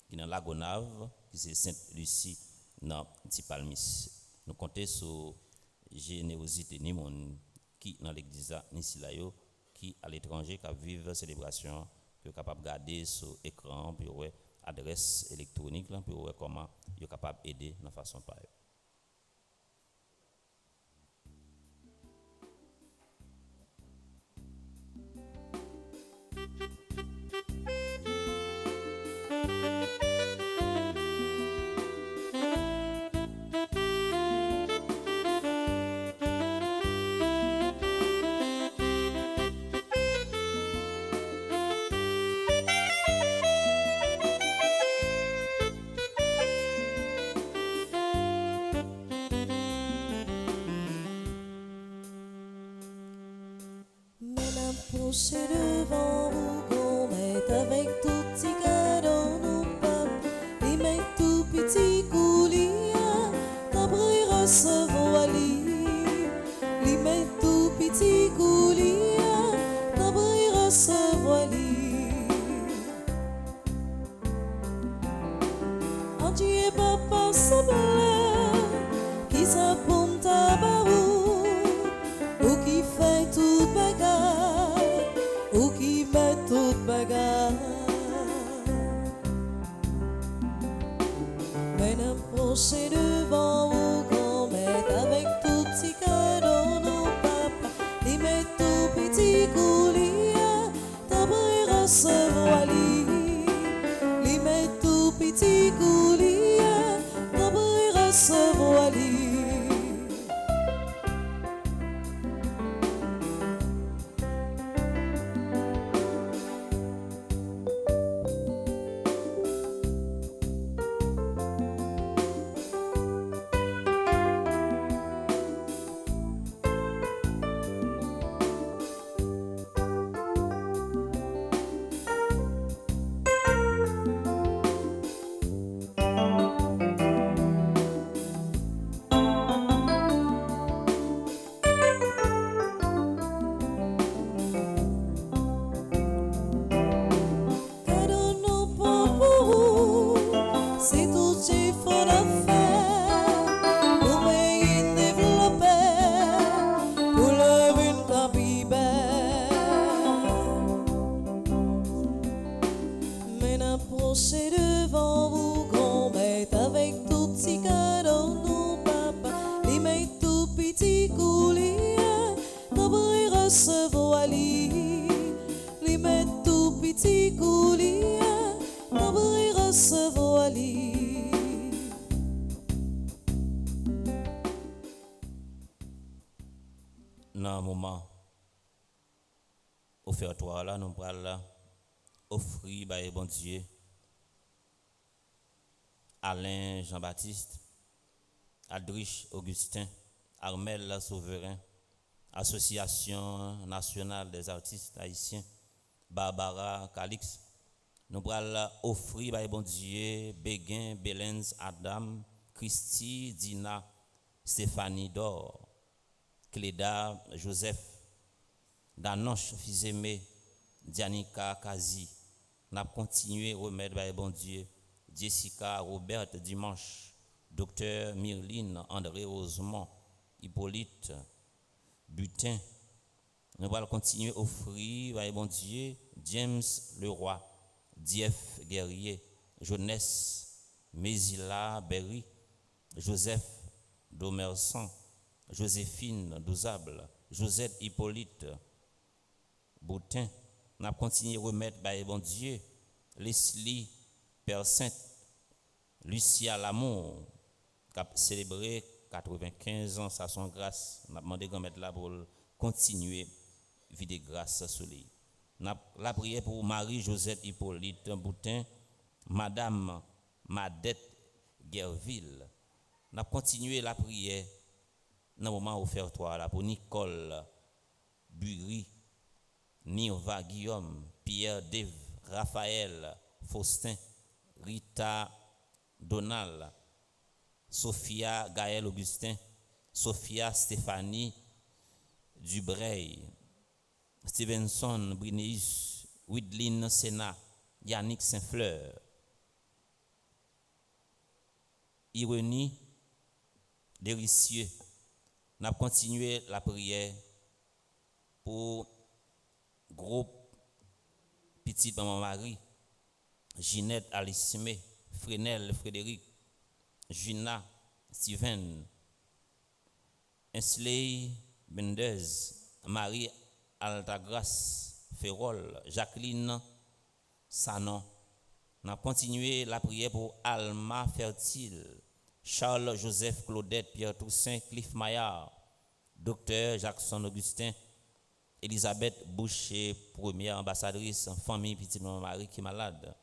la Gonave, qui c'est Sainte-Lucie dans Tipalmis. Nous comptons sur la générosité de monde qui dans l'église qui à l'étranger qui vivent la célébration, qui est capable de garder sur l'écran, puis ouais, adresse électronique, puis ouais, comment ils sont capables d'aider de façon pareille. Approchez devant vous, qu'on met avec tout petit cadeau, nous papes, les mains tout petits couliers, d'après recevoir les mains tout petits couliers, d'après recevoir en Dieu papa semblait, qui s'apprend tabarou, ou qui fait tout bagarre, ou qui met toute bagarre. Mais approchez devant vous, qu'on met avec tout petit cadeau, nos papas, les met tout petit coulier, d'après recevoir les met tout petit coulier, d'après recevoir approchez devant vous, qu'on met avec tout petit cadeau, nos papas, les mains tout petits couliers, d'après recevoir les mains tout petits couliers, d'après recevoir . Les. offertoire là, nous allons offrir, bah, bon Dieu, Alain Jean-Baptiste, Aldrich Augustin, Armel Souverain, Association nationale des artistes haïtiens, Barbara Calix. Nous allons offrir, bah, bon Dieu, Béguin, Belens, Adam, Christy, Dina, Stéphanie Dor, Cléda, Joseph, Danoche, Fizeme, Dianika, Kazi. N'a continué à remettre, bah, bon Dieu, Jessica, Robert, Dimanche, Docteur Myrline, André Rosemont, Hippolyte, Butin. Nous allons continuer à offrir, bah, bon Dieu, James Leroy, Dief Guerrier, Jeunesse, Mézila Berry, Joseph Domersan, Joséphine Douzable, Josette Hippolyte Boutin. Nous avons continué à remettre, bah, bon Dieu, Leslie Père Sainte, Lucia Lamour, qui a célébré 95 ans à son grâce. Nous avons demandé qu'on mette là pour continuer à vider grâce sur lui. Nous avons la prière pour Marie-Josette Hippolyte Boutin, Madame Madette Guerville. Nous avons continué la prière dans le moment offertoire là pour Nicole Bury, Nirva Guillaume, Pierre Dave, Raphaël Faustin, Rita Donald, Sophia Gaël Augustin, Sophia Stéphanie Dubreuil, Stevenson Brineus, Widlin Sena, Yannick Saint-Fleur, Ironie Déricieux. Nous avons continué la prière pour groupe Petite Maman Marie, Ginette Alisme, Fresnel Frédéric, Gina Steven, Ensley Mendez, Marie Altagrace Ferrol, Jacqueline Sanon. Nous avons continué la prière pour Alma Fertile, Charles Joseph Claudette Pierre Toussaint, Cliff Maillard, Docteur Jackson Augustin, Elisabeth Boucher, première ambassadrice en famille Petite Maman Marie qui est malade.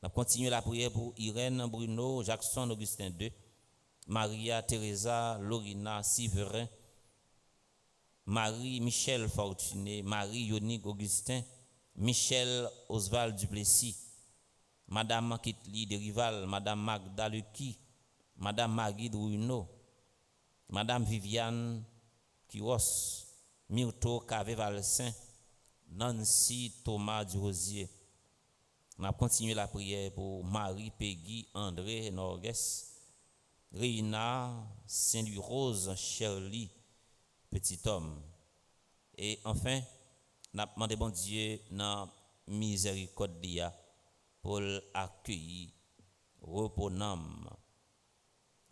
Nous avons continué la prière pour Irène Bruno, Jackson Augustin II, Maria Teresa Lorina Siverin, Marie Michel Fortuné, Marie Yonique Augustin, Michel Oswald Duplessis, Madame Kitli de Rival, Madame Magda Lequi, Madame Magui Bruno, Madame Viviane Kiros, Myrto Cave Valsin, Nancy Thomas Durosier. On a continué la prière pour Marie Peggy André Norgues, Reina Saint-Louis Rose Shirley Petit Homme. Et enfin, on a demandé bon Dieu dans miséricorde dia pour accueillir reponam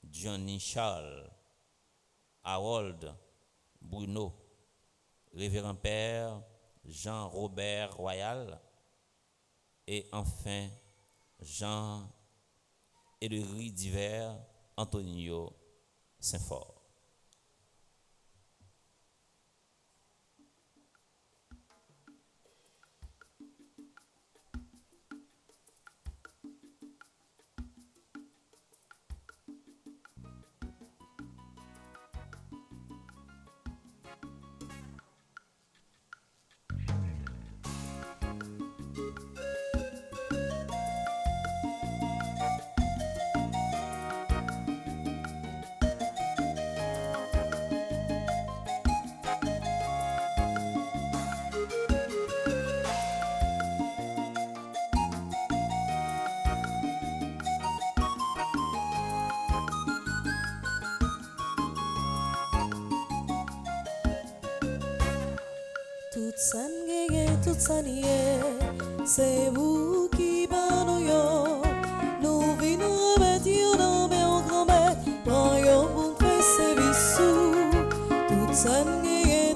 Johnny Charles, Harold Bruno, Révérend Père Jean-Robert Royal, et enfin Jean Élery Divers Antonio Saint-Fort. Toute saniye, c'est vous qui ban yo. Nous venons remettre yo dans mes grand-mère, dans yo pour faire service. Toute saniye,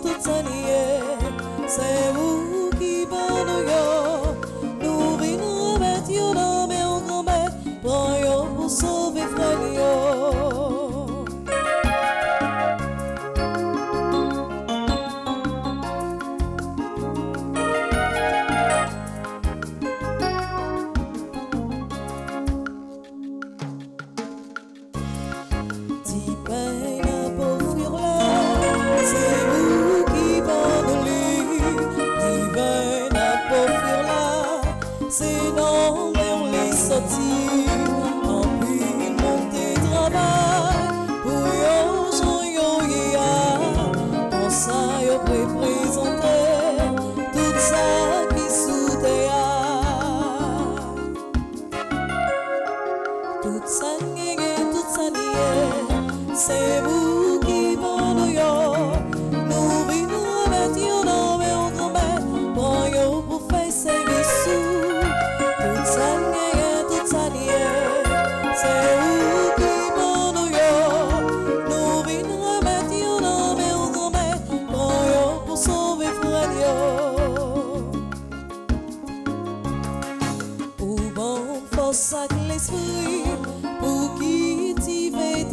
c'est vous qui ban yo. Nous venons remettre yo dans mes grand-mère, dans yo pour sauver frère yo. non, mais on les sortit. En plus, monter travail. Pour yo, son yo, comme ça, yo peut présenter tout ça qui sous tout ça nié, tout ça nié, c'est vous qui vendez yo. Nous vivons avec yo, non, mais on combat, bon yo pour faire service. Tout ça nié, c'est vous qui vendez yo. Nous vivons avec yo, non, mais on combat, bon yo pour sauver frère yo. Pour bon force avec l'esprit, pour qui t'y veille,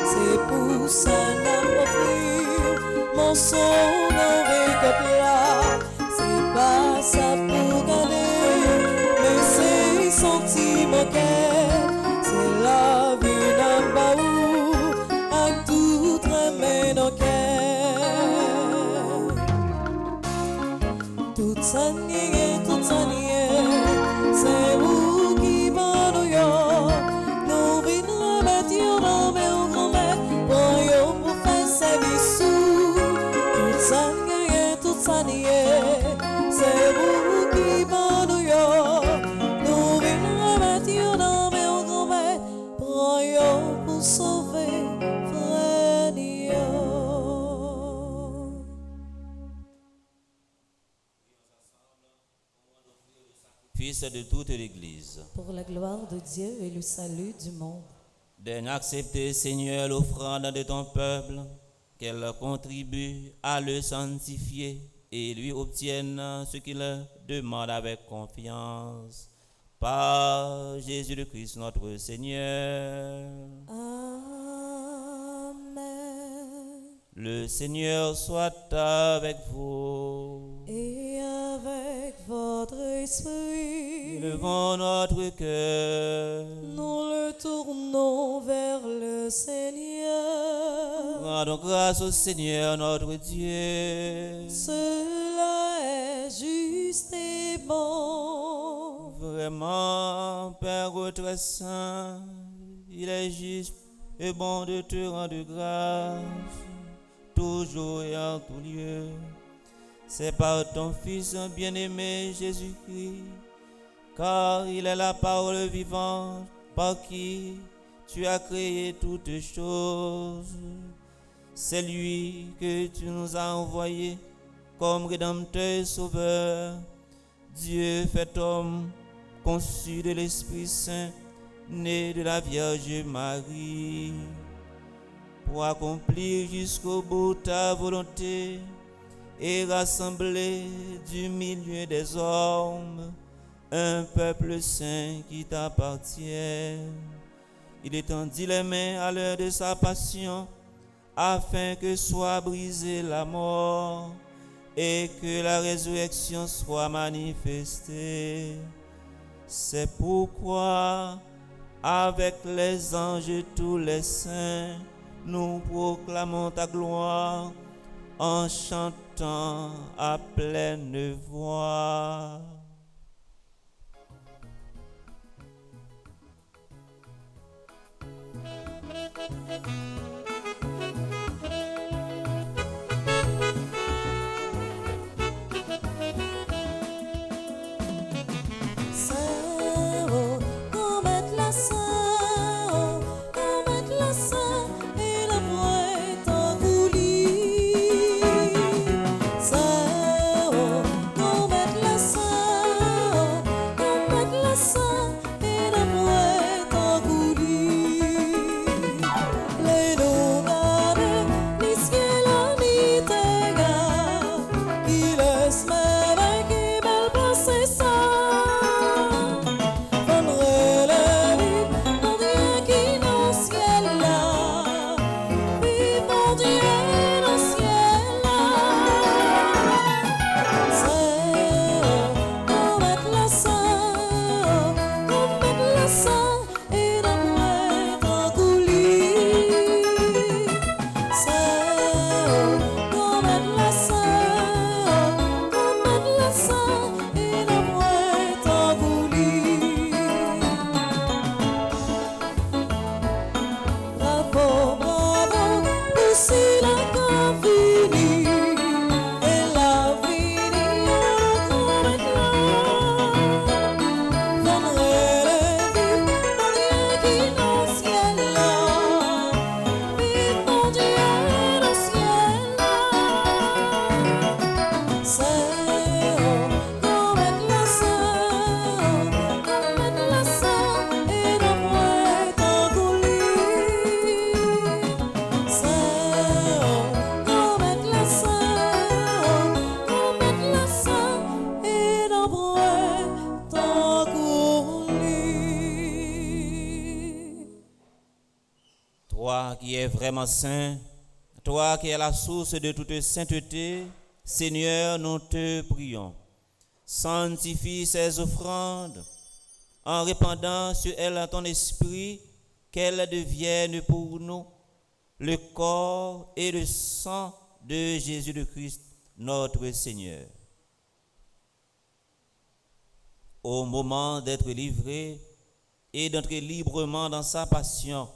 c'est pour ça n'a pas pris mon son dans récolte là. C'est pas ça pour gagner, mais c'est sentiment qu'elle, c'est la vie d'un baou, à tout remet nos cœurs. Tout ça nié, c'est vous qui m'en yo. Nous venons mettre yo dans mes grand-mère, pour yo pour faire service. Tout ça nié, c'est vous qui m'en yo. Nous venons mettre yo dans mes grand-mère, pour yo pour sauver frère yo. Fils de toute l'Église. Pour la gloire de Dieu et le salut du monde. Daigne accepter, Seigneur, l'offrande de ton peuple, qu'elle contribue à le sanctifier et lui obtienne ce qu'il demande avec confiance. Par Jésus le Christ, notre Seigneur. Amen. Le Seigneur soit avec vous. Et avec votre esprit, Élevons notre cœur. nous le tournons vers le Seigneur. Rendons grâce au Seigneur notre Dieu. Cela est juste et bon. Vraiment, Père très saint, il est juste et bon de te rendre grâce, toujours et en tout lieu. C'est par ton Fils bien-aimé Jésus-Christ, car il est la parole vivante par qui tu as créé toutes choses. C'est lui que tu nous as envoyé comme Rédempteur et Sauveur, Dieu fait homme, conçu de l'Esprit Saint, né de la Vierge Marie, pour accomplir jusqu'au bout ta volonté et rassembler du milieu des hommes un peuple saint qui t'appartient. Il étendit les mains à l'heure de sa passion, afin que soit brisée la mort et que la résurrection soit manifestée. C'est pourquoi, avec les anges et tous les saints, nous proclamons ta gloire en chantant à pleine voix. Saint, Toi qui es vraiment saint, toi qui es la source de toute sainteté, Seigneur, nous te prions. Sanctifie ces offrandes en répandant sur elles ton esprit, qu'elles deviennent pour nous le corps et le sang de Jésus le Christ, notre Seigneur. Au moment d'être livré et d'entrer librement dans sa passion,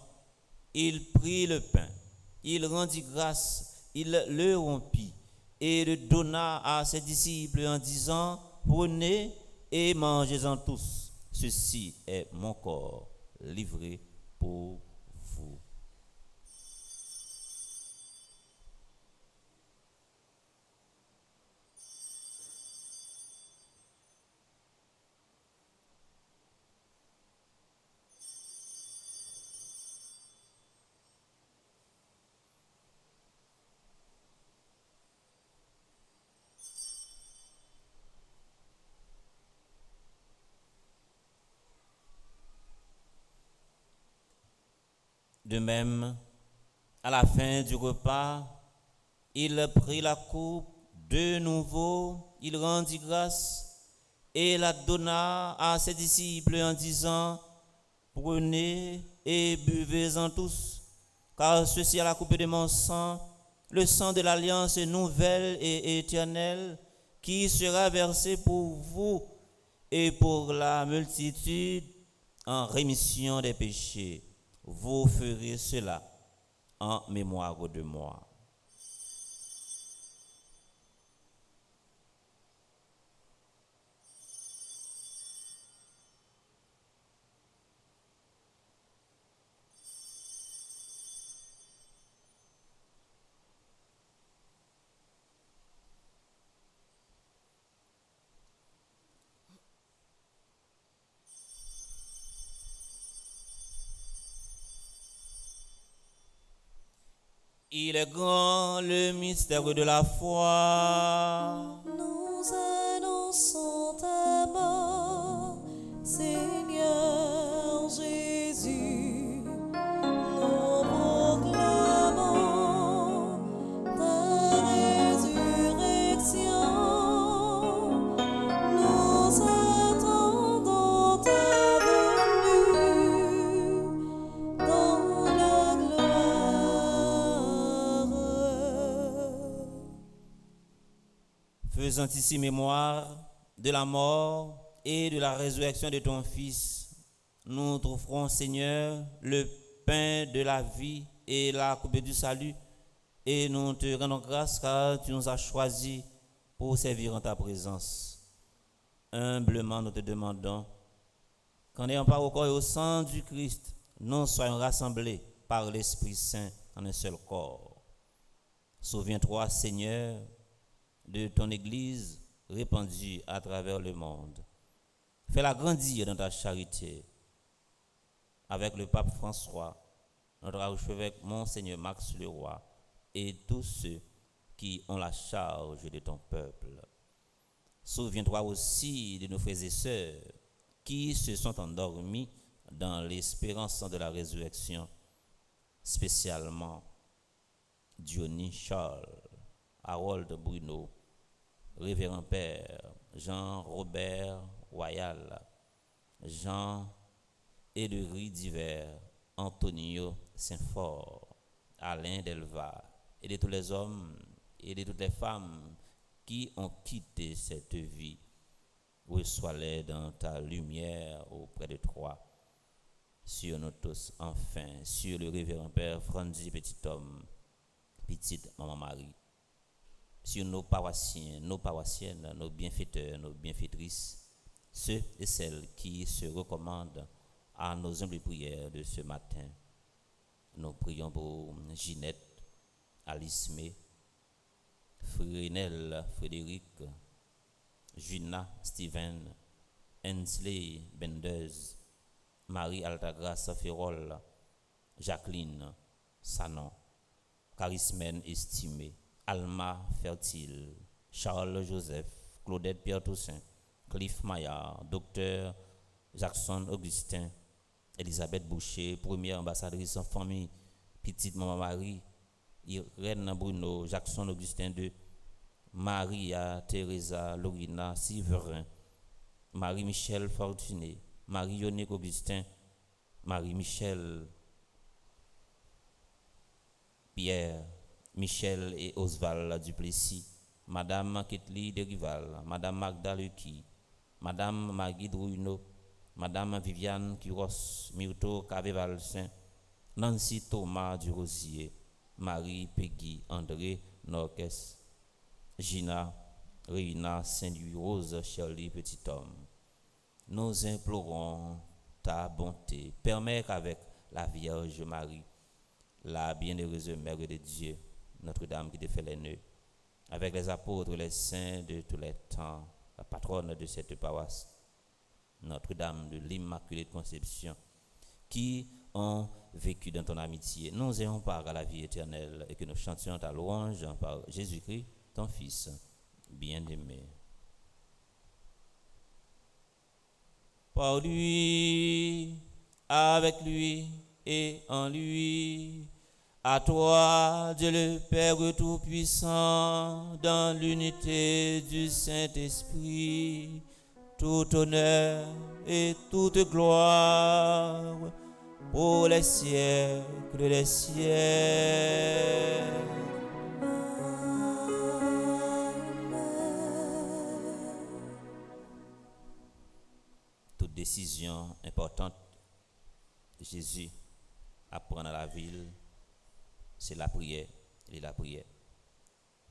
il prit le pain, il rendit grâce, il le rompit et le donna à ses disciples en disant, prenez et mangez-en tous. Ceci est mon corps livré pour vous. De même, à la fin du repas, il prit la coupe de nouveau, il rendit grâce et la donna à ses disciples en disant, prenez et buvez-en tous, car ceci est la coupe de mon sang, le sang de l'alliance nouvelle et éternelle, qui sera versé pour vous et pour la multitude en rémission des péchés. Vous ferez cela en mémoire de moi. Il est grand le mystère de la foi. Nous annonçons ta mort, Seigneur Jésus. Nous proclamons ta résurrection. Nous attendons ta venue dans la gloire. Faisant ici mémoire de la mort et de la résurrection de ton Fils, nous t'offrons, Seigneur, le pain de la vie et la coupe du salut, et nous te rendons grâce car tu nous as choisis pour servir en ta présence. Humblement, nous te demandons qu'en ayant part au corps et au sang du Christ, nous soyons rassemblés par l'Esprit Saint en un seul corps. Souviens-toi, Seigneur, de ton Église répandue à travers le monde. Fais-la grandir dans ta charité. Avec le pape François, notre archevêque Monseigneur Max Leroy et tous ceux qui ont la charge de ton peuple. Souviens-toi aussi de nos frères et sœurs qui se sont endormis dans l'espérance de la résurrection, spécialement Dionis Charles, Harold Bruno, Révérend Père Jean-Robert Royal, Jean Édery Divers, Antonio Saint-Fort, Alain Delva, et de tous les hommes et de toutes les femmes qui ont quitté cette vie. Reçois-les dans ta lumière auprès de toi. Sur nous tous, enfin, sur le révérend Père Franzi Petit Homme, petite Maman Marie, sur nos paroissiens, nos paroissiennes, nos bienfaiteurs, nos bienfaitrices, ceux et celles qui se recommandent à nos humbles prières de ce matin. Nous prions pour Ginette, Alice May, Frénel Frédéric, Juna Steven, Hensley Bendez, Marie Altagrace Ferrol, Jacqueline Sanon, Charismène Estimé, Alma Fertile, Charles Joseph, Claudette Pierre Toussaint, Cliff Maillard, Docteur Jackson Augustin, Elisabeth Boucher, première ambassadrice en famille petite maman Marie, Irène Bruno, Jackson Augustin II, Maria Teresa Lorina Siverin, Marie-Michel Fortuné, Marie-Yonique Augustin, Marie-Michel Pierre, Michel et Oswald Duplessis, Madame Ketli Derival, Madame Magda Lucky, Madame Maggie Druino, Madame Viviane Quiros, Myrto Cavevalsin, Nancy Thomas Durosier, Marie Peggy André Norques, Gina Réina Saint-Louis Rose Shirley Petit-Homme. Nous implorons ta bonté. Permets qu'avec la Vierge Marie, la bienheureuse Mère de Dieu, Notre-Dame qui te fait les nœuds, avec les apôtres, les saints de tous les temps, la patronne de cette paroisse, Notre-Dame de l'Immaculée Conception, qui ont vécu dans ton amitié, nous ayons part à la vie éternelle et que nous chantions ta louange par Jésus-Christ, ton Fils bien-aimé. Par lui, avec lui et en lui, à toi, Dieu le Père Tout-Puissant, dans l'unité du Saint-Esprit, tout honneur et toute gloire pour les siècles des siècles. Toute décision importante de Jésus à prendre à la ville, c'est la prière. Et la prière.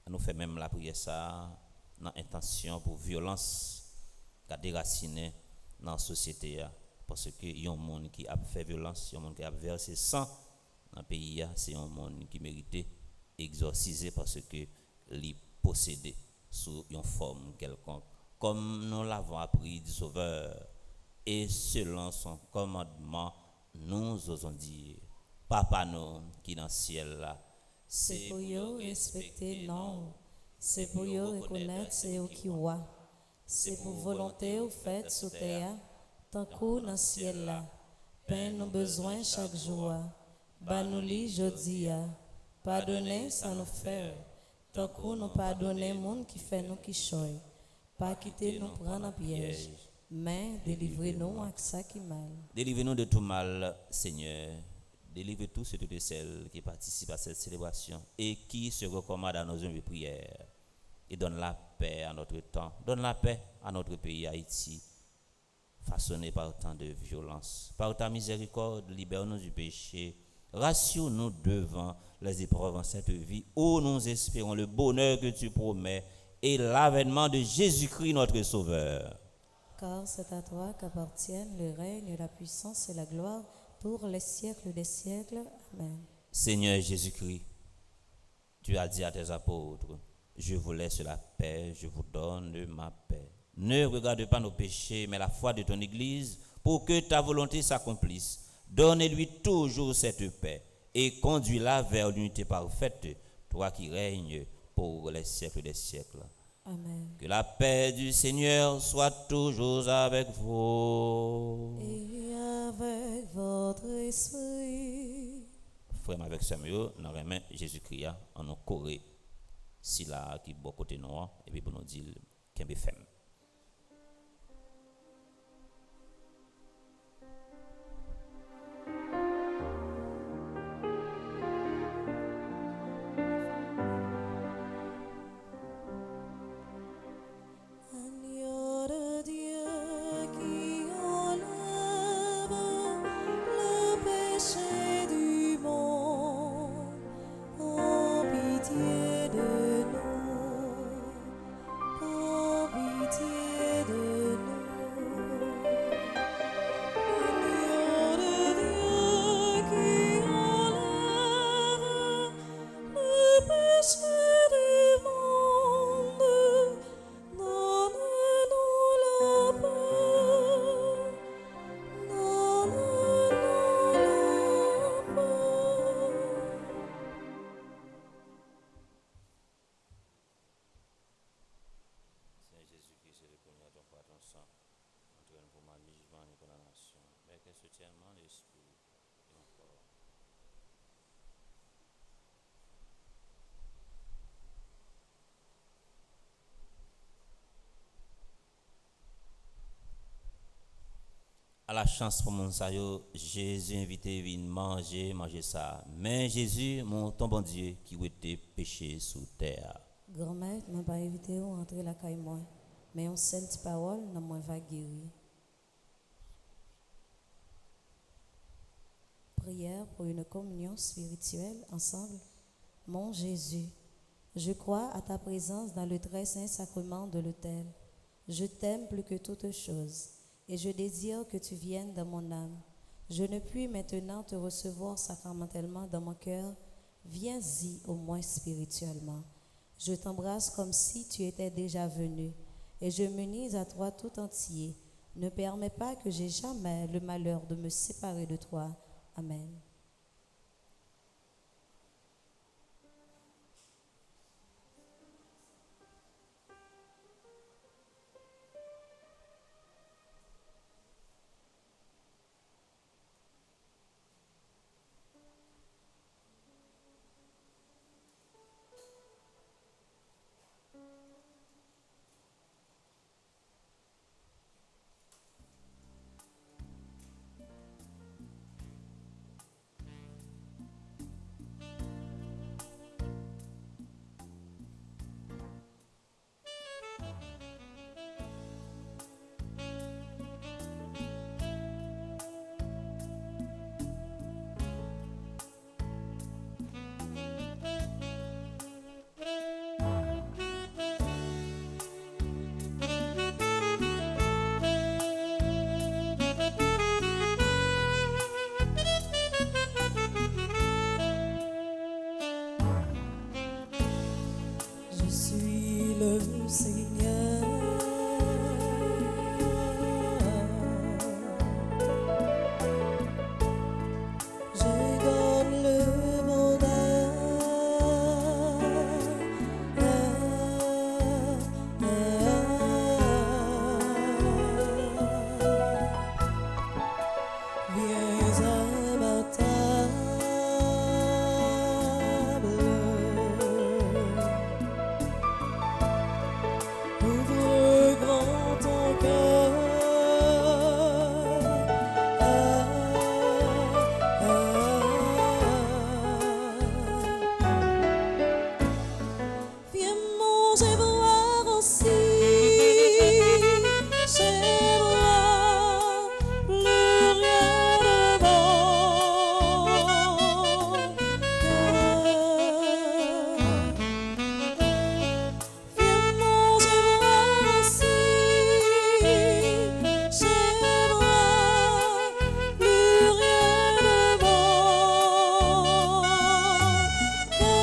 On nous fait même la prière ça dans intention pour violence qui a déraciné dans la société. Parce que y a un monde qui a fait violence, y a un monde qui a versé sang dans le pays, c'est un monde qui méritait exorciser parce que les possédé sous une forme quelconque. Comme nous l'avons appris du Sauveur, et selon son commandement, nous osons dire, Papa nous qui dans le ciel là, c'est pour vous respecter non, c'est pour vous reconnaître c'est vous qui roi, c'est pour volonté vous faites sous terre, tant que dans le ciel là, pain nos besoins chaque jour, bah nous li jodi, pardonnez sans nous faire, tant que nous pardonnez monde qui fait nous qui choy, pas quitter nous prendre en piège, mais délivrez-nous à ça qui mal. Délivrez-nous de tout mal, Seigneur. Délivre tous ceux et celles qui participent à cette célébration et qui se recommandent à nos humbles prières. Et donne la paix à notre temps. Donne la paix à notre pays Haïti, façonné par tant de violence. Par ta miséricorde, libère-nous du péché. Rassure-nous devant les épreuves en cette vie où nous espérons le bonheur que tu promets et l'avènement de Jésus-Christ notre Sauveur. Car c'est à toi qu'appartiennent le règne, la puissance et la gloire pour les siècles des siècles. Amen. Seigneur Jésus-Christ, tu as dit à tes apôtres, je vous laisse la paix, je vous donne ma paix. Ne regarde pas nos péchés, mais la foi de ton Église, pour que ta volonté s'accomplisse. Donne-lui toujours cette paix et conduis-la vers l'unité parfaite, toi qui règnes pour les siècles des siècles. Amen. Que la paix du Seigneur soit toujours avec vous. Et avec votre esprit. Frère avec Samuel, nous remet Jésus-Christ en nous coré. Si là qui bon côté noir et puis pour nous dire qu'un femme. à la chance pour mon ça yo, Jésus invité vient manger ça. Mais Jésus, mon ton bon Dieu, qui était péché sous terre. Grand-mère, je ne pas invité à entrer la caille moi, mais on seule petite parole, non moi va guérir. Prière pour une communion spirituelle ensemble. Mon Jésus, je crois à ta présence dans le très saint sacrement de l'autel. Je t'aime plus que toute chose et je désire que tu viennes dans mon âme. Je ne puis maintenant te recevoir sacramentellement dans mon cœur. Viens-y au moins spirituellement. Je t'embrasse comme si tu étais déjà venu et je m'unis à toi tout entier. Ne permets pas que j'aie jamais le malheur de me séparer de toi. Amen. Je suis le Seigneur. Je donne le bonheur. Viens à ma table. Ouvre grand ton cœur. Viens manger, boire aussi. Chez moi, plus rien de bon que viens manger, boire aussi. Chez moi, plus rien de bon que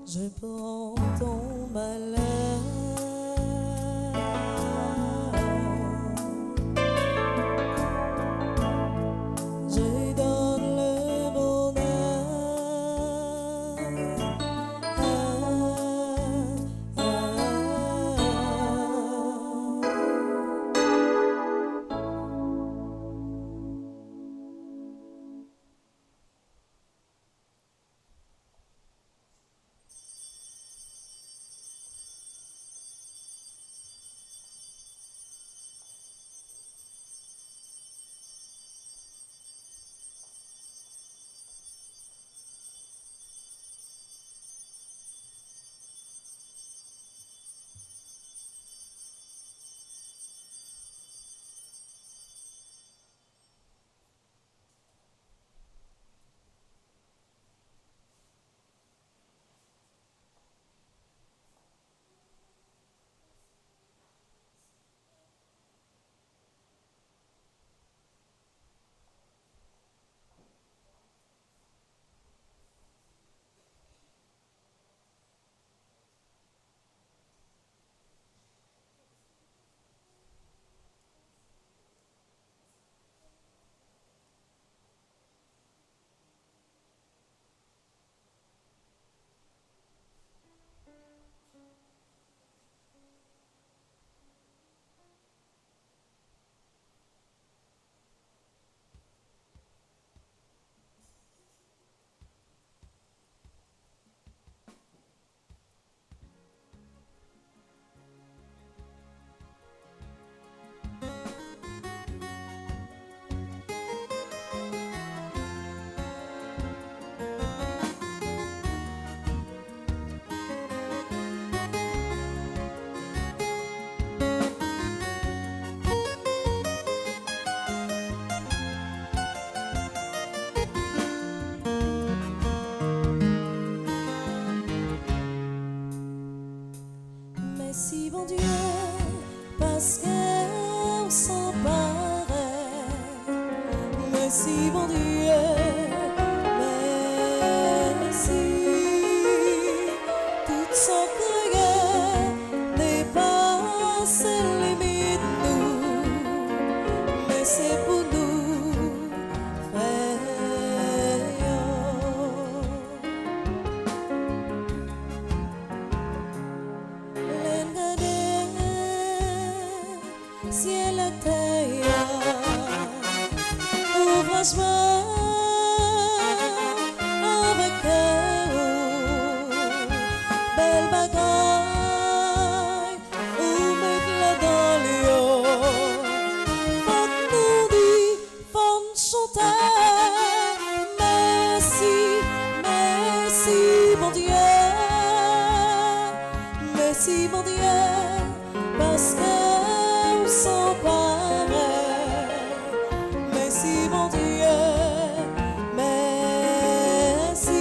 je prends ton malheur. Je donne le bonheur. engagement avec eux, belle bagaille, ou mettre-la dans les hauts. Faut que nous dit, faut nous chanter, merci, merci mon Dieu, merci mon Dieu, parce que nous sommes pareils. Merci mon Dieu, merci.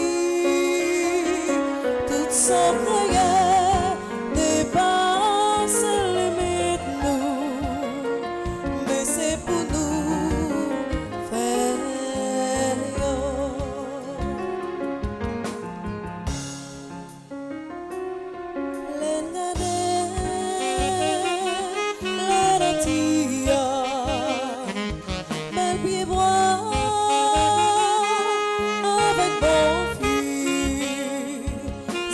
Toute son prière dépasse les limites nous, mais c'est pour nous faire. Bel pied bois avec bon fil,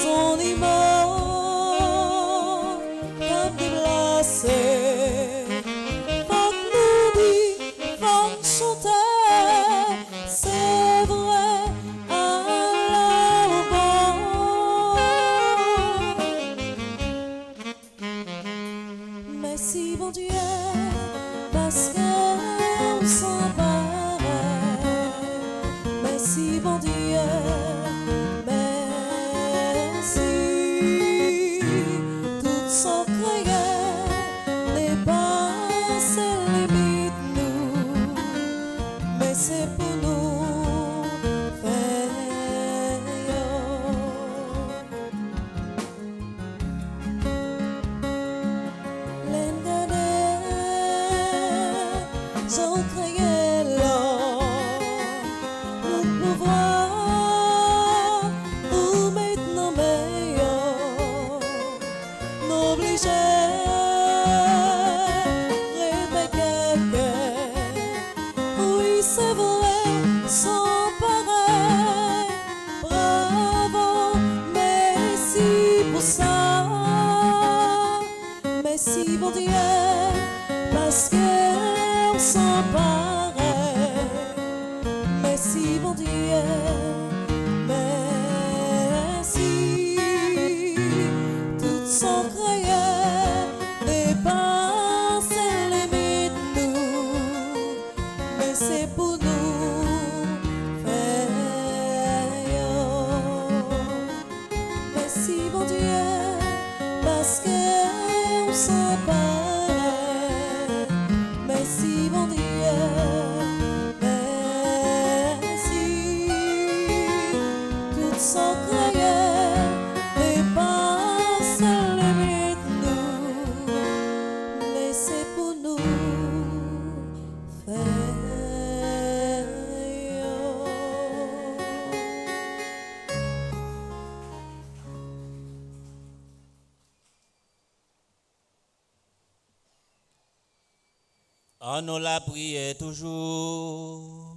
son immense cap déplacé. Faut que nous dit, faut que chanter, c'est vrai, à la bon. Merci mon Dieu, parce que nous sommes pareils. Merci mon Dieu, merci. Toute son prière dépasse les limites nous, mais c'est pour nous faire. Son crier le pouvoir ou maintenant meilleur m'obliger répéter. Oui c'est vrai, sans pareil. Bravo, merci pour ça. Merci mon Dieu, parce que on s'en pareil. Merci mon Dieu, merci. Toute son prière dépasse les limites nous, mais c'est pour nous faire. Merci mon Dieu, parce que on s'en pareil. Merci mon Dieu, merci. Toute son prière dépasse les limites nous, mais c'est pour nous faire. En nous la prière toujours.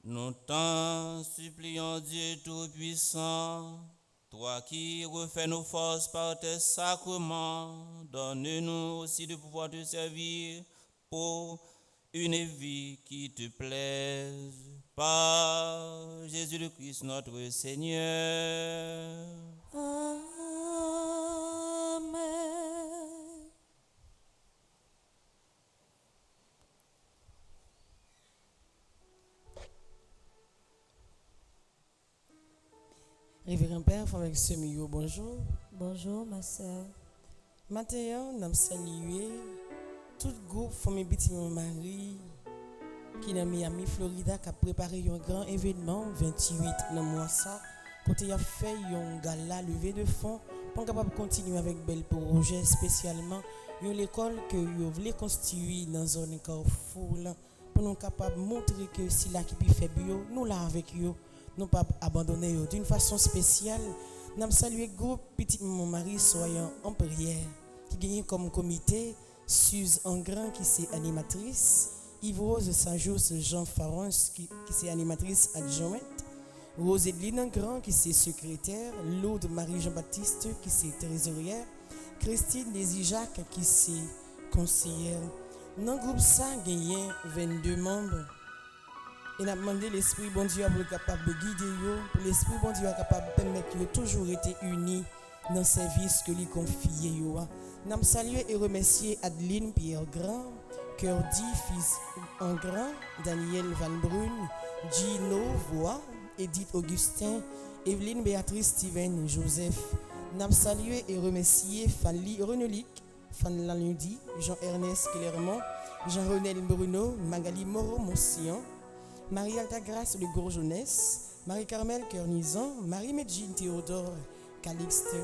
Nous t'en supplions Dieu Tout-Puissant, toi qui refais nos forces par tes sacrements, donne-nous aussi le pouvoir de servir pour une vie qui te plaise. Par Jésus le Christ notre Seigneur. Amen. Révérend Père, avec ce milieu, bonjour. Bonjour ma sœur. Maintenant, nous saluons tout le groupe Famille Petit Marie qui est dans Miami, Florida, qui a préparé un grand événement 28 dans le mois ça. Côté a fait un gala levé de fonds pour capable continuer avec bel projet, spécialement une école que vous voulez construire dans une zone Carrefour pour nous capable montrer que si la qui fait bio, nous là avec eux. Nous pas abandonner d'une façon spéciale. Nous saluons le groupe Petit Maman Marie soyant en prière qui gagne comme comité Suze Engrand qui c'est animatrice, Yves-Rose Saint-Just Jean Farons qui c'est animatrice adjointe, Roséline Engrand qui c'est secrétaire, Laude Marie Jean-Baptiste qui c'est trésorière, Christine Désy Jacques qui c'est conseillère, Dans le groupe ça, il y a 22 membres. Et on a demandé l'Esprit bon Dieu pour être capable de guider yo, pour l'Esprit bon Dieu capable de permettre yo toujours été unis dans le service que lui confie yo. Nous avons salué et remercié Adeline Pierre Grand, Cœur dit fils en grand, Daniel Van Brun, Gino Voix, Edith Augustin, Evelyne Béatrice Steven Joseph. Nous avons salué et remercié Fanny Renelic, Fan Lalundi, Jean-Ernest Clermont, Jean-Renel Bruno, Magali Moreau-Moncillon, Marie-Alta Grace Le Gros Jeunesse, Marie-Carmel Kernizan, Marie-Medjine Théodore Calixte.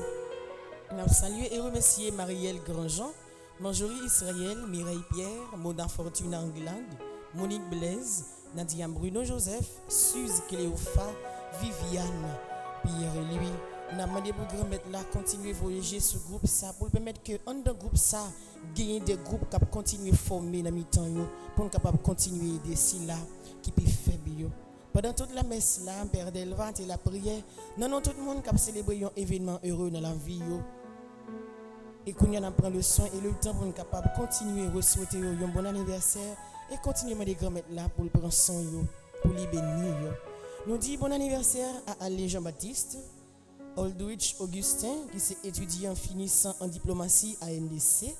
Nous avons salué et remercié Marielle Grandjean, Marjorie Israël, Mireille Pierre, Mona Fortune Anglade, Monique Blaise, Nadia Bruno Joseph, Suze Cléopha, Viviane, Pierre-Louis. Nous avons demandé pour grand-mère là continuer à voyager ce groupe ça pour permettre que dans groupe ça gagner des groupes qui continuer à former dans mi-temps pour capable continuer des si là qui peut faire bio. Pendant toute la messe là, Père Delvant et la prière, non tout le monde qui a célébré un événement heureux dans la vie yo. Et qu'on y en prend le soin et le temps pour nous capable continuer à souhaiter un bon anniversaire et continuer à demander grand-mère là pour prendre soin yo, pour les bénir yo. Nous dit bon anniversaire à Alain Jean-Baptiste, Aldrich Augustin, qui est étudiant finissant en diplomatie à NDC.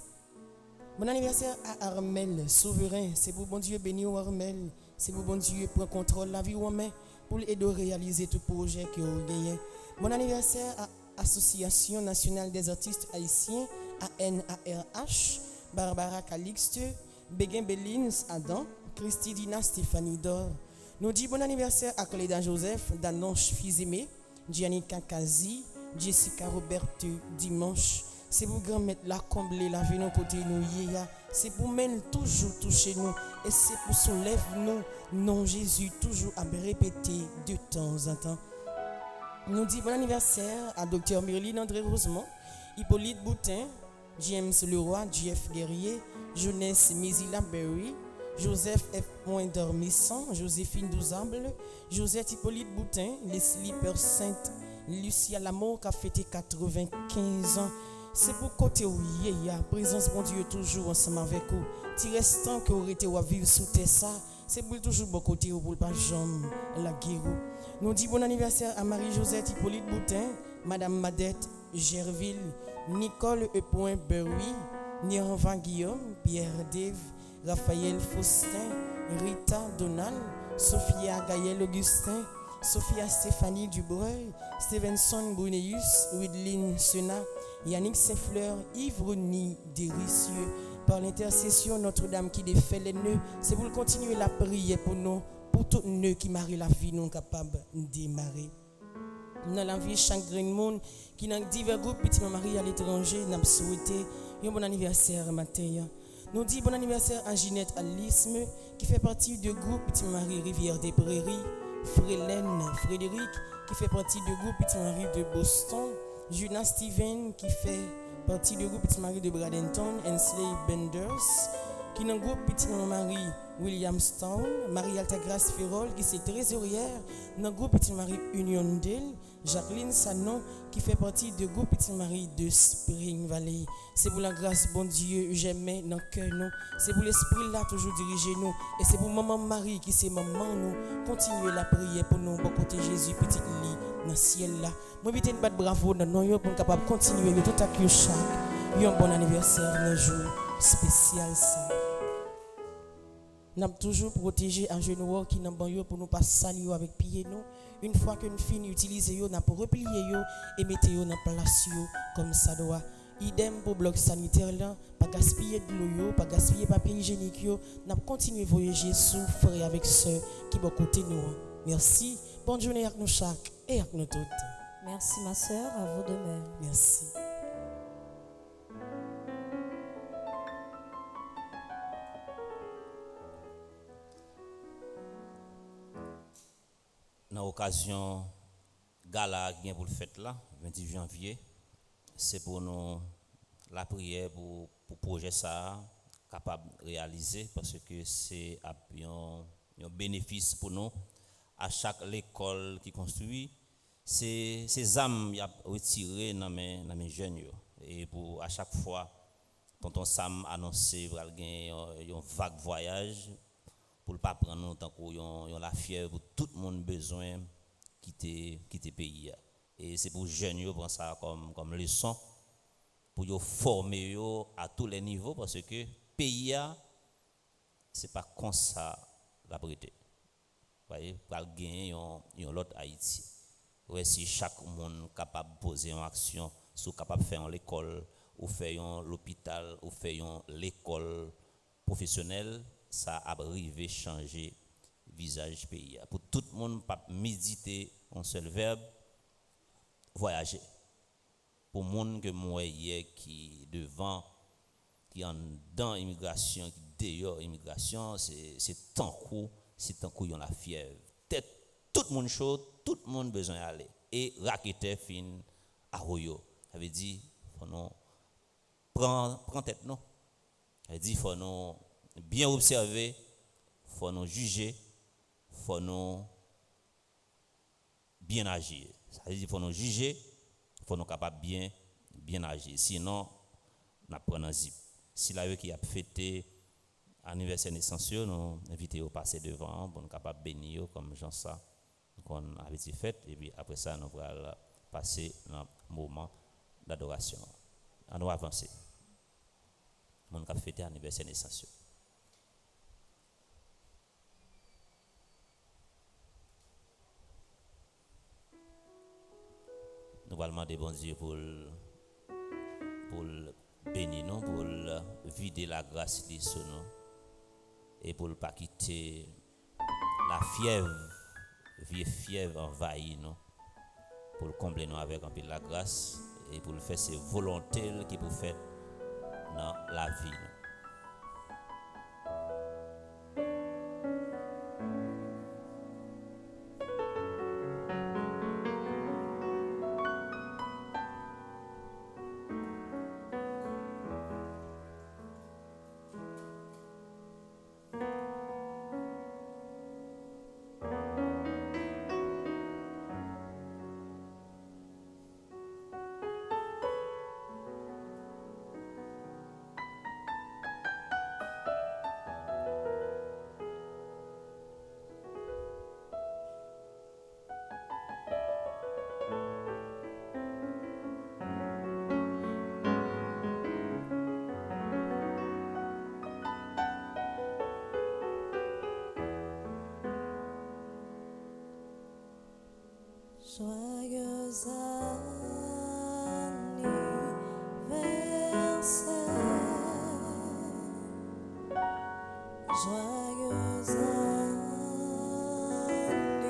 Bon anniversaire à Armel Souverain, c'est pour bon Dieu bénir Armel, c'est pour bon Dieu prendre contrôle de la vie humaine pour aider à réaliser tout projet que vous gagnez. Bon anniversaire à Association nationale des artistes haïtiens, ANARH, Barbara Calixte, Béguin Bellins Adam, Christidina Stéphanie Dor. Nous dit bon anniversaire à Cléda Joseph, Danonche Fizemé, Gianni Kakazi, Jessica Roberte Dimanche. C'est pour grand-mère la combler la vie de côté nous. C'est pour mener toujours toucher nous. Et c'est pour soulève nous. Non Jésus toujours à répéter de temps en temps. Nous dit bon anniversaire à Dr Myrline André Rosemont, Hippolyte Boutin, James Leroy, Jeff Guerrier, Jeunesse Mizila Berry, Joseph F. Dormissant, Joséphine Douzable, Josette Hippolyte Boutin, Leslie Père Sainte, Lucia Lamour qui a fêté 95 ans. C'est pour côté où il y a présence bon Dieu toujours ensemble avec vous. Ti restant que vous été vivre sous terre ça, c'est pour toujours bon côté pour pas jamais la guerre. Nous dit bon anniversaire à Marie-Josette Hippolyte Boutin, Madame Madette Gerville, Nicole E. Berry, Nirvan Guillaume, Pierre Dave, Raphaël Faustin, Rita Donald, Sophia Gaël Augustin, Sophia Stéphanie Dubreuil, Stevenson Bruneus, Widline Sena, Yannick Saint-Fleur, Yves Rouni Déricieux. Par l'intercession Notre-Dame qui défait les nœuds, c'est pour continuer la prière pour nous, pour tous nœuds qui marient la vie, nous capables de démarrer. Dans la vie, chaque grand monde qui dans divers groupes, petit Marie à l'étranger, nous souhaité un bon anniversaire matin. Nous dit bon anniversaire à Ginette Alisme, qui fait partie du groupe Petit Marie Rivière des Prairies, Frélène Frédéric, qui fait partie du groupe Petit Marie de Boston, Juna Steven, qui fait partie du groupe Petit Marie de Bradenton, Hensley Benders, qui est dans le groupe Petit Marie Williamstown, Marie-Alta Grace Ferrol, qui est trésorière dans le groupe Petit Marie Uniondale, Jacqueline Sanon, qui fait partie du groupe Petit Marie de Spring Valley. C'est pour la grâce, bon Dieu, jamais dans le cœur nous. C'est pour l'esprit là, toujours diriger nous. Et c'est pour maman Marie, qui c'est maman nous. Continuez la prière pour nous, pour côté Jésus, petit lit, dans le ciel là. Moi, vite une batte bravo dans nous, pour capable continuer tout à coup chaque. Un bon anniversaire, un jour spécial ça. Nous avons toujours protégé un genou qui n'a pas pour nous pas salir avec pied nous. Une fois que nous finissons d'utiliser nous avons replier et mettre dans place comme ça doit. Idem pour bloc sanitaire là, pas gaspiller de l'eau, pas gaspiller papier hygiénique nous avons continué à voyager sous frère avec ceux qui sont côté nous. Merci. Bonne journée avec nous chaque et avec nous toutes. Merci ma sœur, à vous de même. Merci. Dans l'occasion gala qui est pour le fête là, 28 janvier, c'est pour nous la prière pour projet ça capable de réaliser parce que c'est un bénéfice pour nous à chaque école qui construit, ces âmes y a retiré dans mes jeunes et pour à chaque fois tonton Sam annoncé pour gagner un vague voyage pour pas prendre nous tant qu'on la fièvre pour tout le monde besoin quitter pays. Et c'est pour jeunes yo prendre ça comme leçon pour yo former yo à tous les niveaux parce que pays c'est pas comme ça la prêter. Voyez, pour gagner un l'autre Haïti. Ouais, si chaque monde capable de poser une action, soit capable de faire l'école ou faire l'hôpital ou faire l'école professionnelle, ça a arrivé changer visage pays. Pour tout le monde pas méditer un seul verbe, voyager. Pour monde que moi hier qui devant qui en dans immigration, qui dehors immigration, c'est tant coup yon la fièvre. Tête tout le monde chaud, tout le monde besoin d'aller et raquette fin à royo. Ça veut dire faut nous prend tête non. Ça veut dire faut nous bien observer, faut nous juger, faut nous bien agir. Ça veut dire faut nous juger, faut nous capable bien agir. Sinon n'a prendre un zip. Si là qui a fêté anniversaire naissance, nous inviter au passer devant pour nous capable bénir comme Jean ça qu'on avait fait et puis après ça nous allons passer dans un moment d'adoration. On va avancer. Mon cap fêter anniversaire naissance. Nous allons demander bon Dieu pour bénir nous, pour vider la grâce sur nous et pour ne pas quitter la fièvre, vieille fièvre envahir nous, pour combler nous avec un peu de la grâce et pour faire ses volontés qui pour faire dans la vie. Joyeux anniversaire, joyeux anniversaire,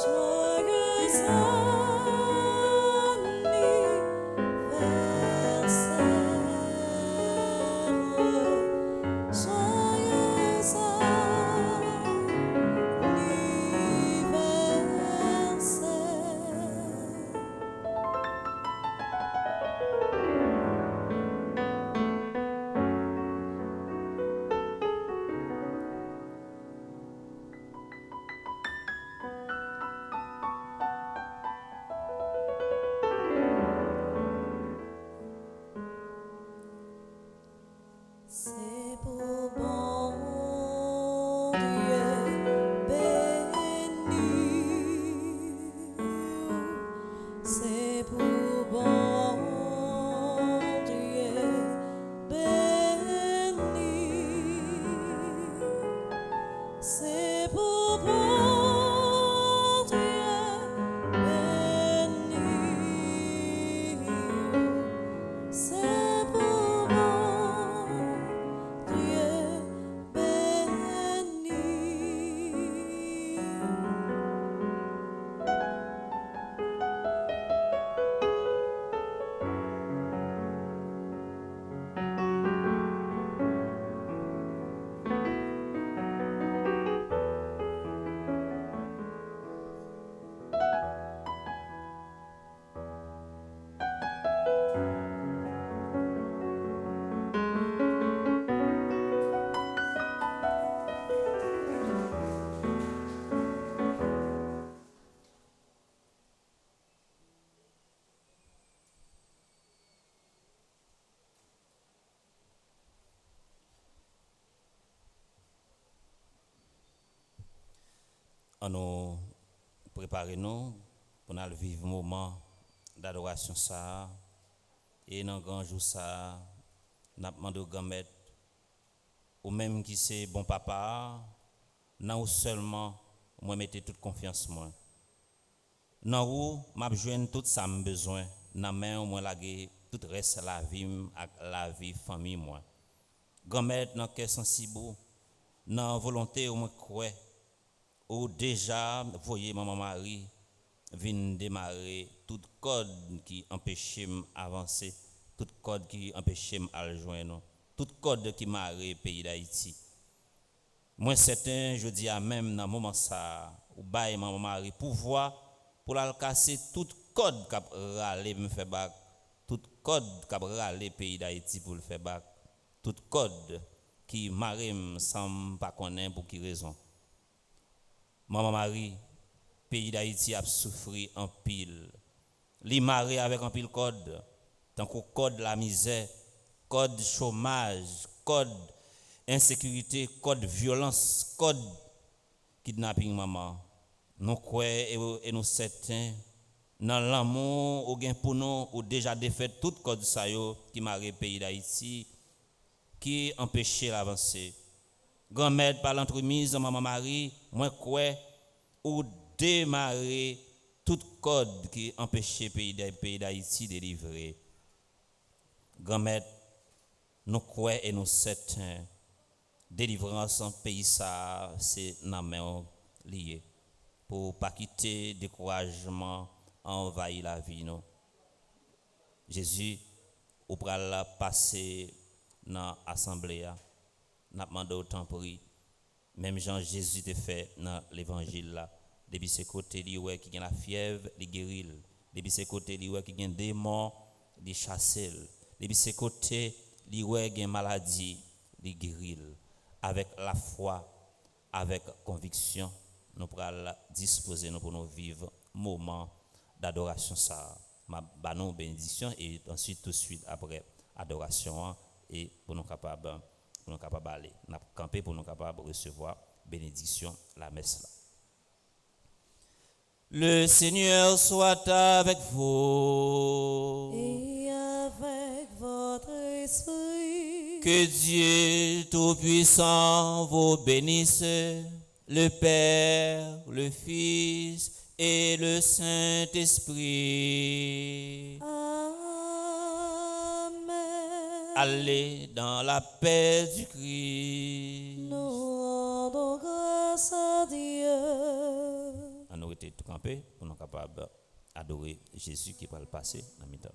joyeux c'est pour bon Dieu béni, c'est pour bon Dieu béni, c'est pour bon Dieu béni, c'est pour bon Dieu béni. On nous préparer nous pour nous vivre un moment d'adoration ça et dans grand jour ça n'a demandé au grand-mère ou même qui c'est bon papa non seulement moi mettez toute confiance moi non où m'a joindre tout ça me besoin dans main moi laguer tout reste la vie avec la vie famille moi grand-mère dans cœur sensible dans volonté au moins croire ou déjà voyez maman Marie vient démarrer tout code qui empêchait avancer tout code qui empêchait à joindre tout code qui marre pays d'Haïti moi certain je dis à même dans moment ça ou bail maman Marie pouvoir pour la casser tout code qui râler me fait bac tout code qui râler pays d'Haïti pour le faire bac tout code qui marre sans pas connaître pour qui raison maman Marie pays d'Haïti a souffert en pile li marre avec un pile code tant que code la misère code chômage code insécurité code violence code kidnapping maman nous croyons et nous certains dans l'amour ou gain pour nous ou déjà défait tout code ça yo qui marre pays d'Haïti qui empêchait l'avancer grand-mère par l'entremise maman Marie moi crois ou démarrer tout code qui empêchait pays d'Haïti délivrer grand-mère nous croyons et nous certains délivrance en pays ça c'est dans main lié pour pas quitter découragement envahir la vie nous Jésus ou pral passer dans assemblée n'a demandé autant pour même Jean Jésus te fait dans l'évangile là depuis ses côtés li ouais qui gagne la fièvre li guérit depuis ses côtés li ouais qui gagne démon li chasser depuis ses côtés li ouais gagne maladie li guérit avec la foi avec conviction nous pral disposer nous pour nous vivre moment d'adoration ça ma banon bénédiction et ensuite tout de suite après adoration et pour nous capable aller n'a camper pour nous capable recevoir bénédiction la messe là. Le Seigneur soit avec vous et avec votre esprit. Que Dieu Tout-Puissant vous bénisse, le Père, le Fils et le Saint-Esprit. Amen. Allez dans la paix du Christ. Nous rendons grâce à Dieu. On aurait été tout campé pour nous capables d'adorer Jésus qui va le passer dans le temps.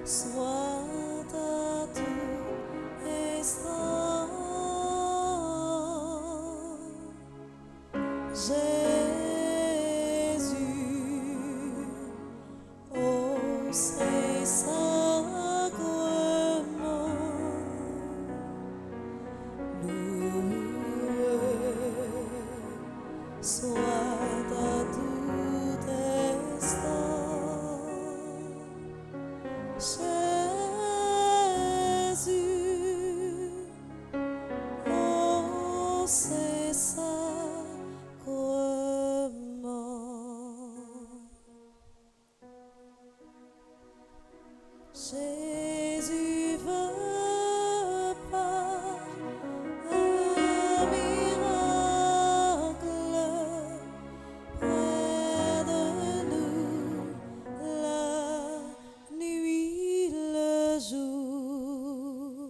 Soit à tout instant Jésus, ô Saint-Sacrement, loué soit à tout instant. Jésus, ô Saint-Sacrement. Jésus veut par un miracle près de nous la nuit, le jour,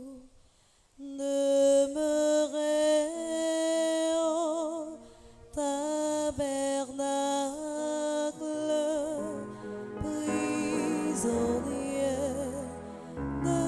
demeurer au tabernacle, prisonnier de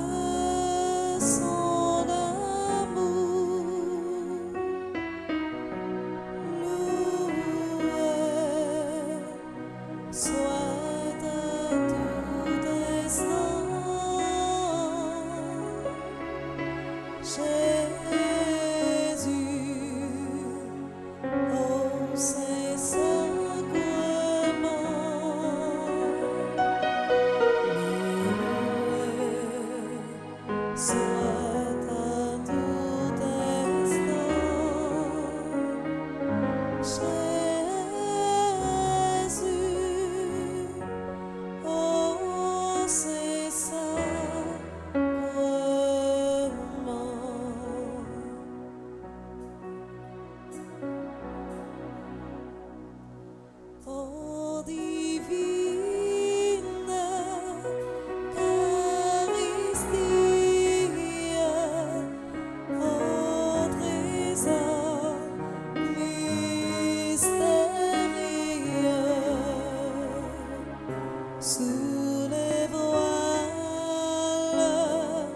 fleurs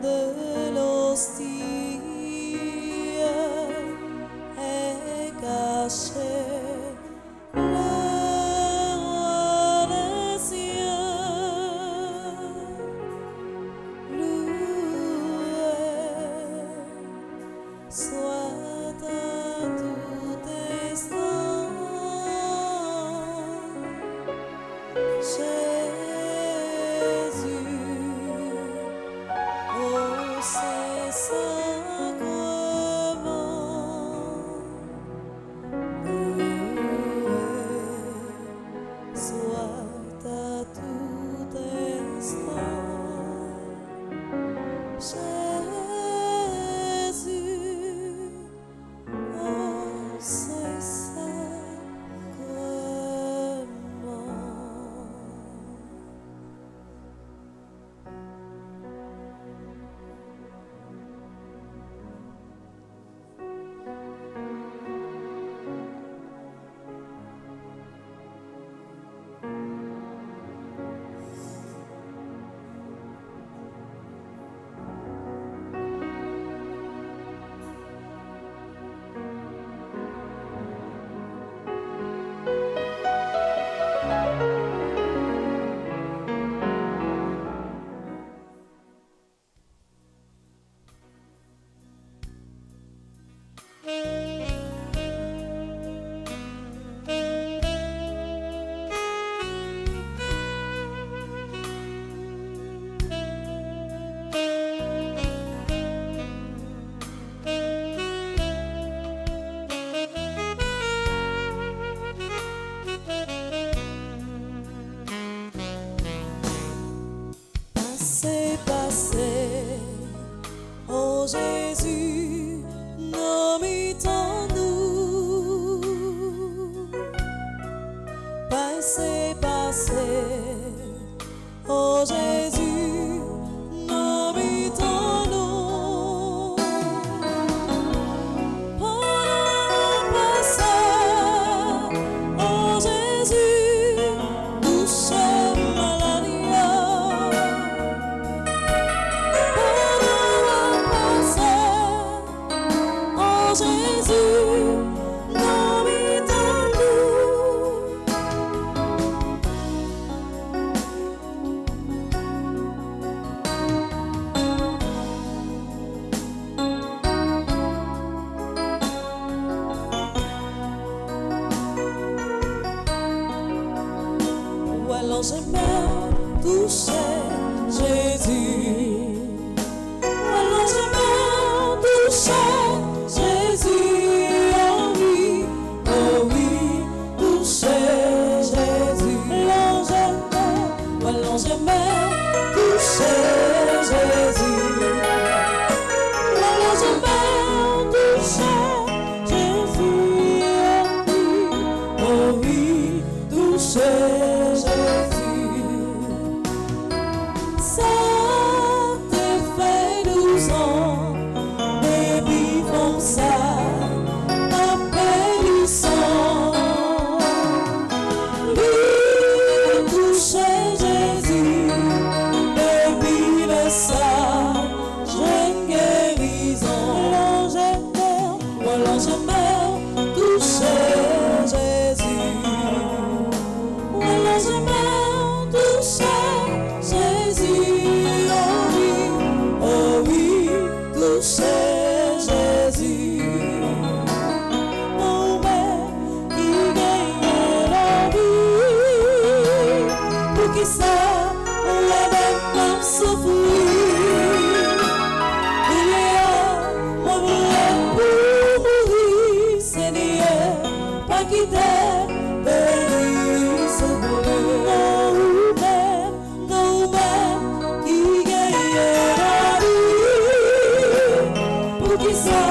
de l'hostie est caché. Le roi des cieux, loué soit à tout instant Jésus, au Saint-Sacrement, loué soit à tout instant Jésus, au Passez, passez, oh Jésus, nomme en nous. Passez, passez, oh Jésus, nomme en nous. Pendant passer, oh Jésus, nous sommes malades. Jésus, nomme en nous. Ou alors j'aimerais toucher Jésus. Ou alors j'aimerais toucher Jésus, oh oui, toucher Jésus. Allons j'aimais toucher Jésus. Allons j'aimais toucher Jésus, oh oui, toucher Jésus. Ça te fait 12 ans. Vivons ça, appellissant. Lui toucher Jésus, depuis le sang, j'ai guérison. Voilà je meurs, toucher Jésus. Voilà je meurs, toucher Jésus. Oh oui, toucher Jésus, mon Père qui gagne la vie, pour qui ça, la même souffrir. Il y a mon volet pour mourir, Seigneur, pas quitter, béni, sauver. Non, Père qui gagne la vie, pour qui ça,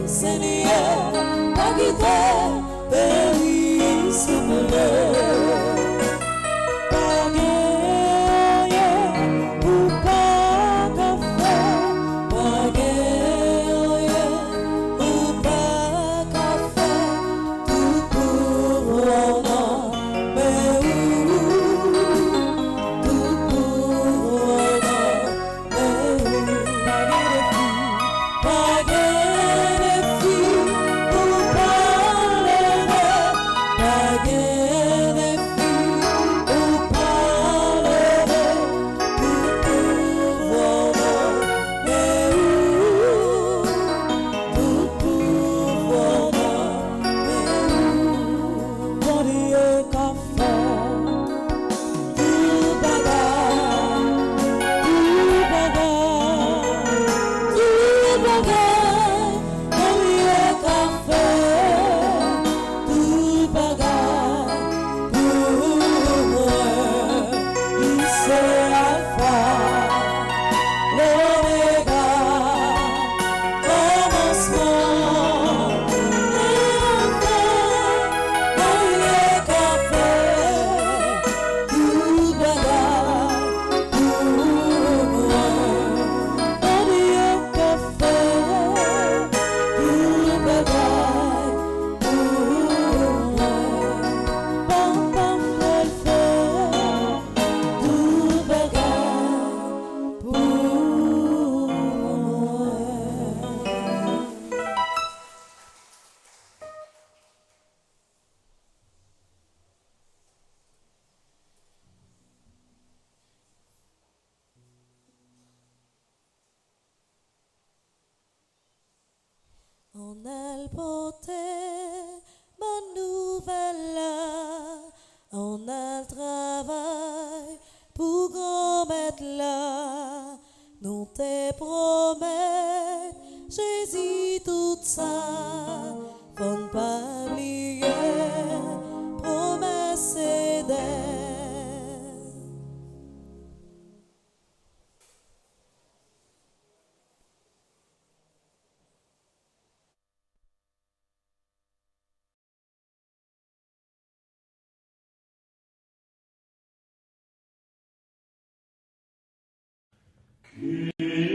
Seigneur, pas quitter, béni, sauver. Pas gagner, ou pas café, pas gagner, ou pas café, On a le porté, bonne nouvelle là. On a le travail pour qu'on mette là. Nous te promettons, Jésus, tout ça. Faut ne pas oublier, promesse c'est d'elle. Kyrie